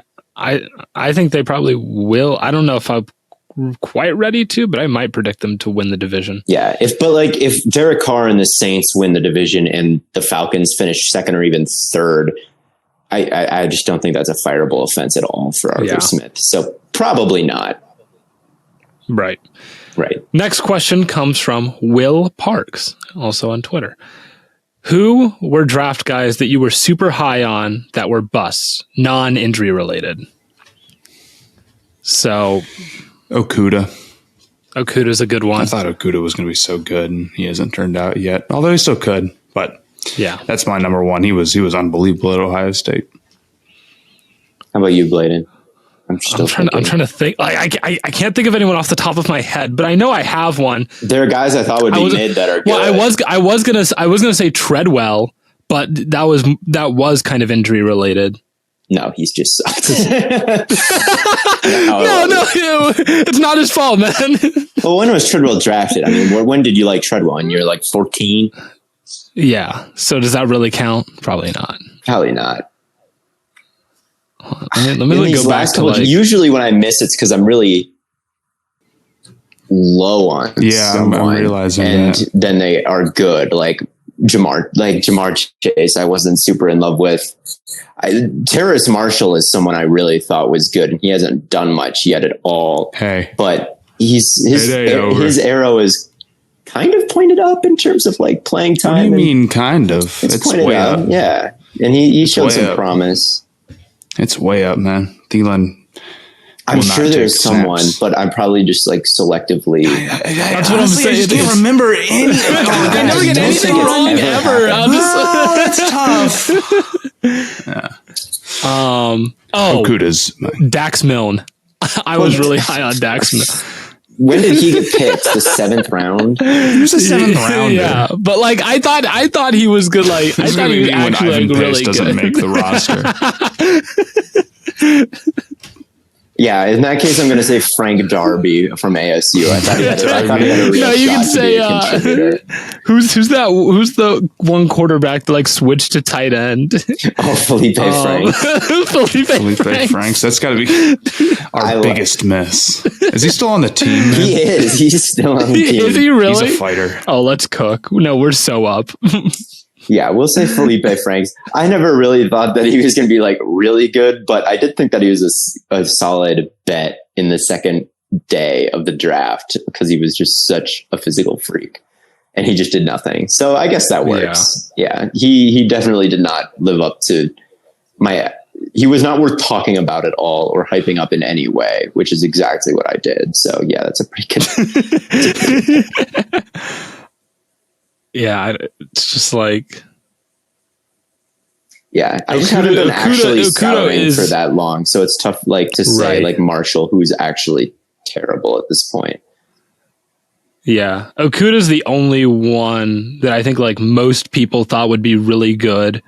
[SPEAKER 1] I think they probably will. I don't know if I'm quite ready to, but I might predict them to win the division.
[SPEAKER 2] Yeah, if Derek Carr and the Saints win the division and the Falcons finish second or even third, I just don't think that's a fireable offense at all for Arthur Smith. So probably not.
[SPEAKER 1] Right.
[SPEAKER 2] Right.
[SPEAKER 1] Next question comes from Will Parks, also on Twitter. Who were draft guys that you were super high on that were busts, non-injury related? So Okuda's a good one.
[SPEAKER 3] I thought Okuda was going to be so good, and he hasn't turned out yet. Although he still could, but yeah, that's my number 1. He was unbelievable at Ohio State.
[SPEAKER 2] How about you, Blaiden? I'm
[SPEAKER 1] trying to think. Like, I can't think of anyone off the top of my head, but I know I have one.
[SPEAKER 2] There are guys I thought would be mid that are good.
[SPEAKER 1] Well, I was gonna say Treadwell, but that was kind of injury related.
[SPEAKER 2] No, he's just sucked.
[SPEAKER 1] No, it's not his fault, man.
[SPEAKER 2] Well, when was Treadwell drafted? I mean, when did you like Treadwell? And you're like 14?
[SPEAKER 1] Yeah. So does that really count? Probably not.
[SPEAKER 2] Probably not.
[SPEAKER 1] Let me go back to
[SPEAKER 2] usually when I miss it's because I'm really low on someone,
[SPEAKER 3] I'm realizing
[SPEAKER 2] and
[SPEAKER 3] that.
[SPEAKER 2] Then they are good. Like Jamar Chase, I wasn't super in love with. Terrace Marshall is someone I really thought was good, and he hasn't done much yet at all.
[SPEAKER 3] Hey,
[SPEAKER 2] but his arrow is kind of pointed up in terms of like playing time.
[SPEAKER 3] What do you mean kind of?
[SPEAKER 2] It's pointed way up. Yeah, and he showed some promise.
[SPEAKER 3] It's way up, man. Thielen.
[SPEAKER 2] I'm sure there's someone, but I'm probably just like selectively.
[SPEAKER 3] That's what I'm saying. I can't remember any.
[SPEAKER 1] I never get anything wrong ever.
[SPEAKER 3] That's tough. Yeah. Okuda's
[SPEAKER 1] Dax Milne. I was really high on Dax Milne.
[SPEAKER 2] When did he get picked? The 7th round?
[SPEAKER 3] He was a 7th rounder.
[SPEAKER 1] Yeah, but like I thought he was good. Like I thought he was actually like really
[SPEAKER 3] doesn't
[SPEAKER 1] good.
[SPEAKER 3] Make the roster.
[SPEAKER 2] Yeah, in that case, I'm going to say Frank Darby from ASU. I thought he had a real
[SPEAKER 1] you can
[SPEAKER 2] shot
[SPEAKER 1] say,
[SPEAKER 2] to be a contributor.
[SPEAKER 1] Who's the one quarterback that like switched to tight end?
[SPEAKER 2] Oh, Felipe Franks.
[SPEAKER 1] Felipe
[SPEAKER 3] Franks. That's got to be our biggest miss. Is he still on the team? Man?
[SPEAKER 2] He is. He's still on the team.
[SPEAKER 1] Is he really?
[SPEAKER 3] He's a fighter.
[SPEAKER 1] Oh, let's cook. No, we're so up.
[SPEAKER 2] Yeah, we'll say Felipe Franks. I never really thought that he was going to be like really good, but I did think that he was a solid bet in the second day of the draft because he was just such a physical freak and he just did nothing. So I guess that works. Yeah, he definitely did not live up to he was not worth talking about at all or hyping up in any way, which is exactly what I did. So yeah, that's a pretty good.
[SPEAKER 1] Yeah, it's just like...
[SPEAKER 2] Yeah, I just haven't been actually scouting for that long, so it's tough like to say like Marshall, who's actually terrible at this point.
[SPEAKER 1] Yeah, Okuda's the only one that I think like most people thought would be really good,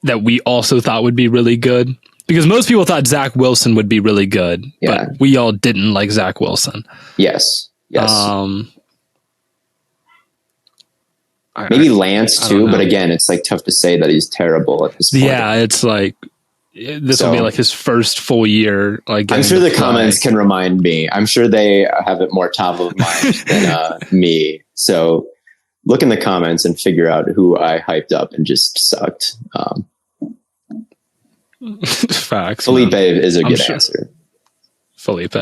[SPEAKER 1] that we also thought would be really good. Because most people thought Zach Wilson would be really good, but we all didn't like Zach Wilson.
[SPEAKER 2] Yes. Maybe Lance too, but again, it's like tough to say that he's terrible at this point.
[SPEAKER 1] Yeah, it's like This will be like his first full year. Like,
[SPEAKER 2] I'm sure the comments can remind me. I'm sure they have it more top of mind than me. So look in the comments and figure out who I hyped up and just sucked.
[SPEAKER 1] Facts.
[SPEAKER 2] Felipe is a good answer.
[SPEAKER 1] Felipe.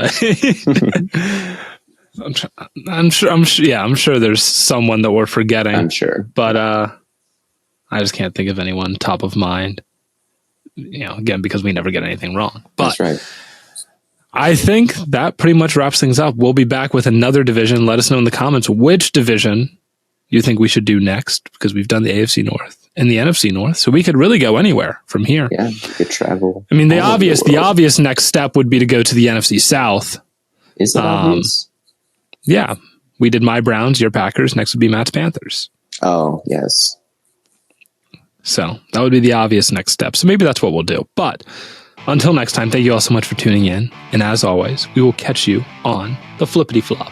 [SPEAKER 1] I'm sure there's someone that we're forgetting.
[SPEAKER 2] I'm sure.
[SPEAKER 1] But I just can't think of anyone top of mind. Again, because we never get anything wrong. But
[SPEAKER 2] that's right.
[SPEAKER 1] I think that pretty much wraps things up. We'll be back with another division. Let us know in the comments which division you think we should do next, because we've done the AFC North and the NFC North, so we could really go anywhere from here.
[SPEAKER 2] Yeah, we could travel.
[SPEAKER 1] I mean, the obvious next step would be to go to the NFC South.
[SPEAKER 2] Is that obvious?
[SPEAKER 1] Yeah, we did my Browns, your Packers. Next would be Matt's Panthers.
[SPEAKER 2] Oh, yes.
[SPEAKER 1] So that would be the obvious next step. So maybe that's what we'll do. But until next time, thank you all so much for tuning in. And as always, we will catch you on the flippity flop.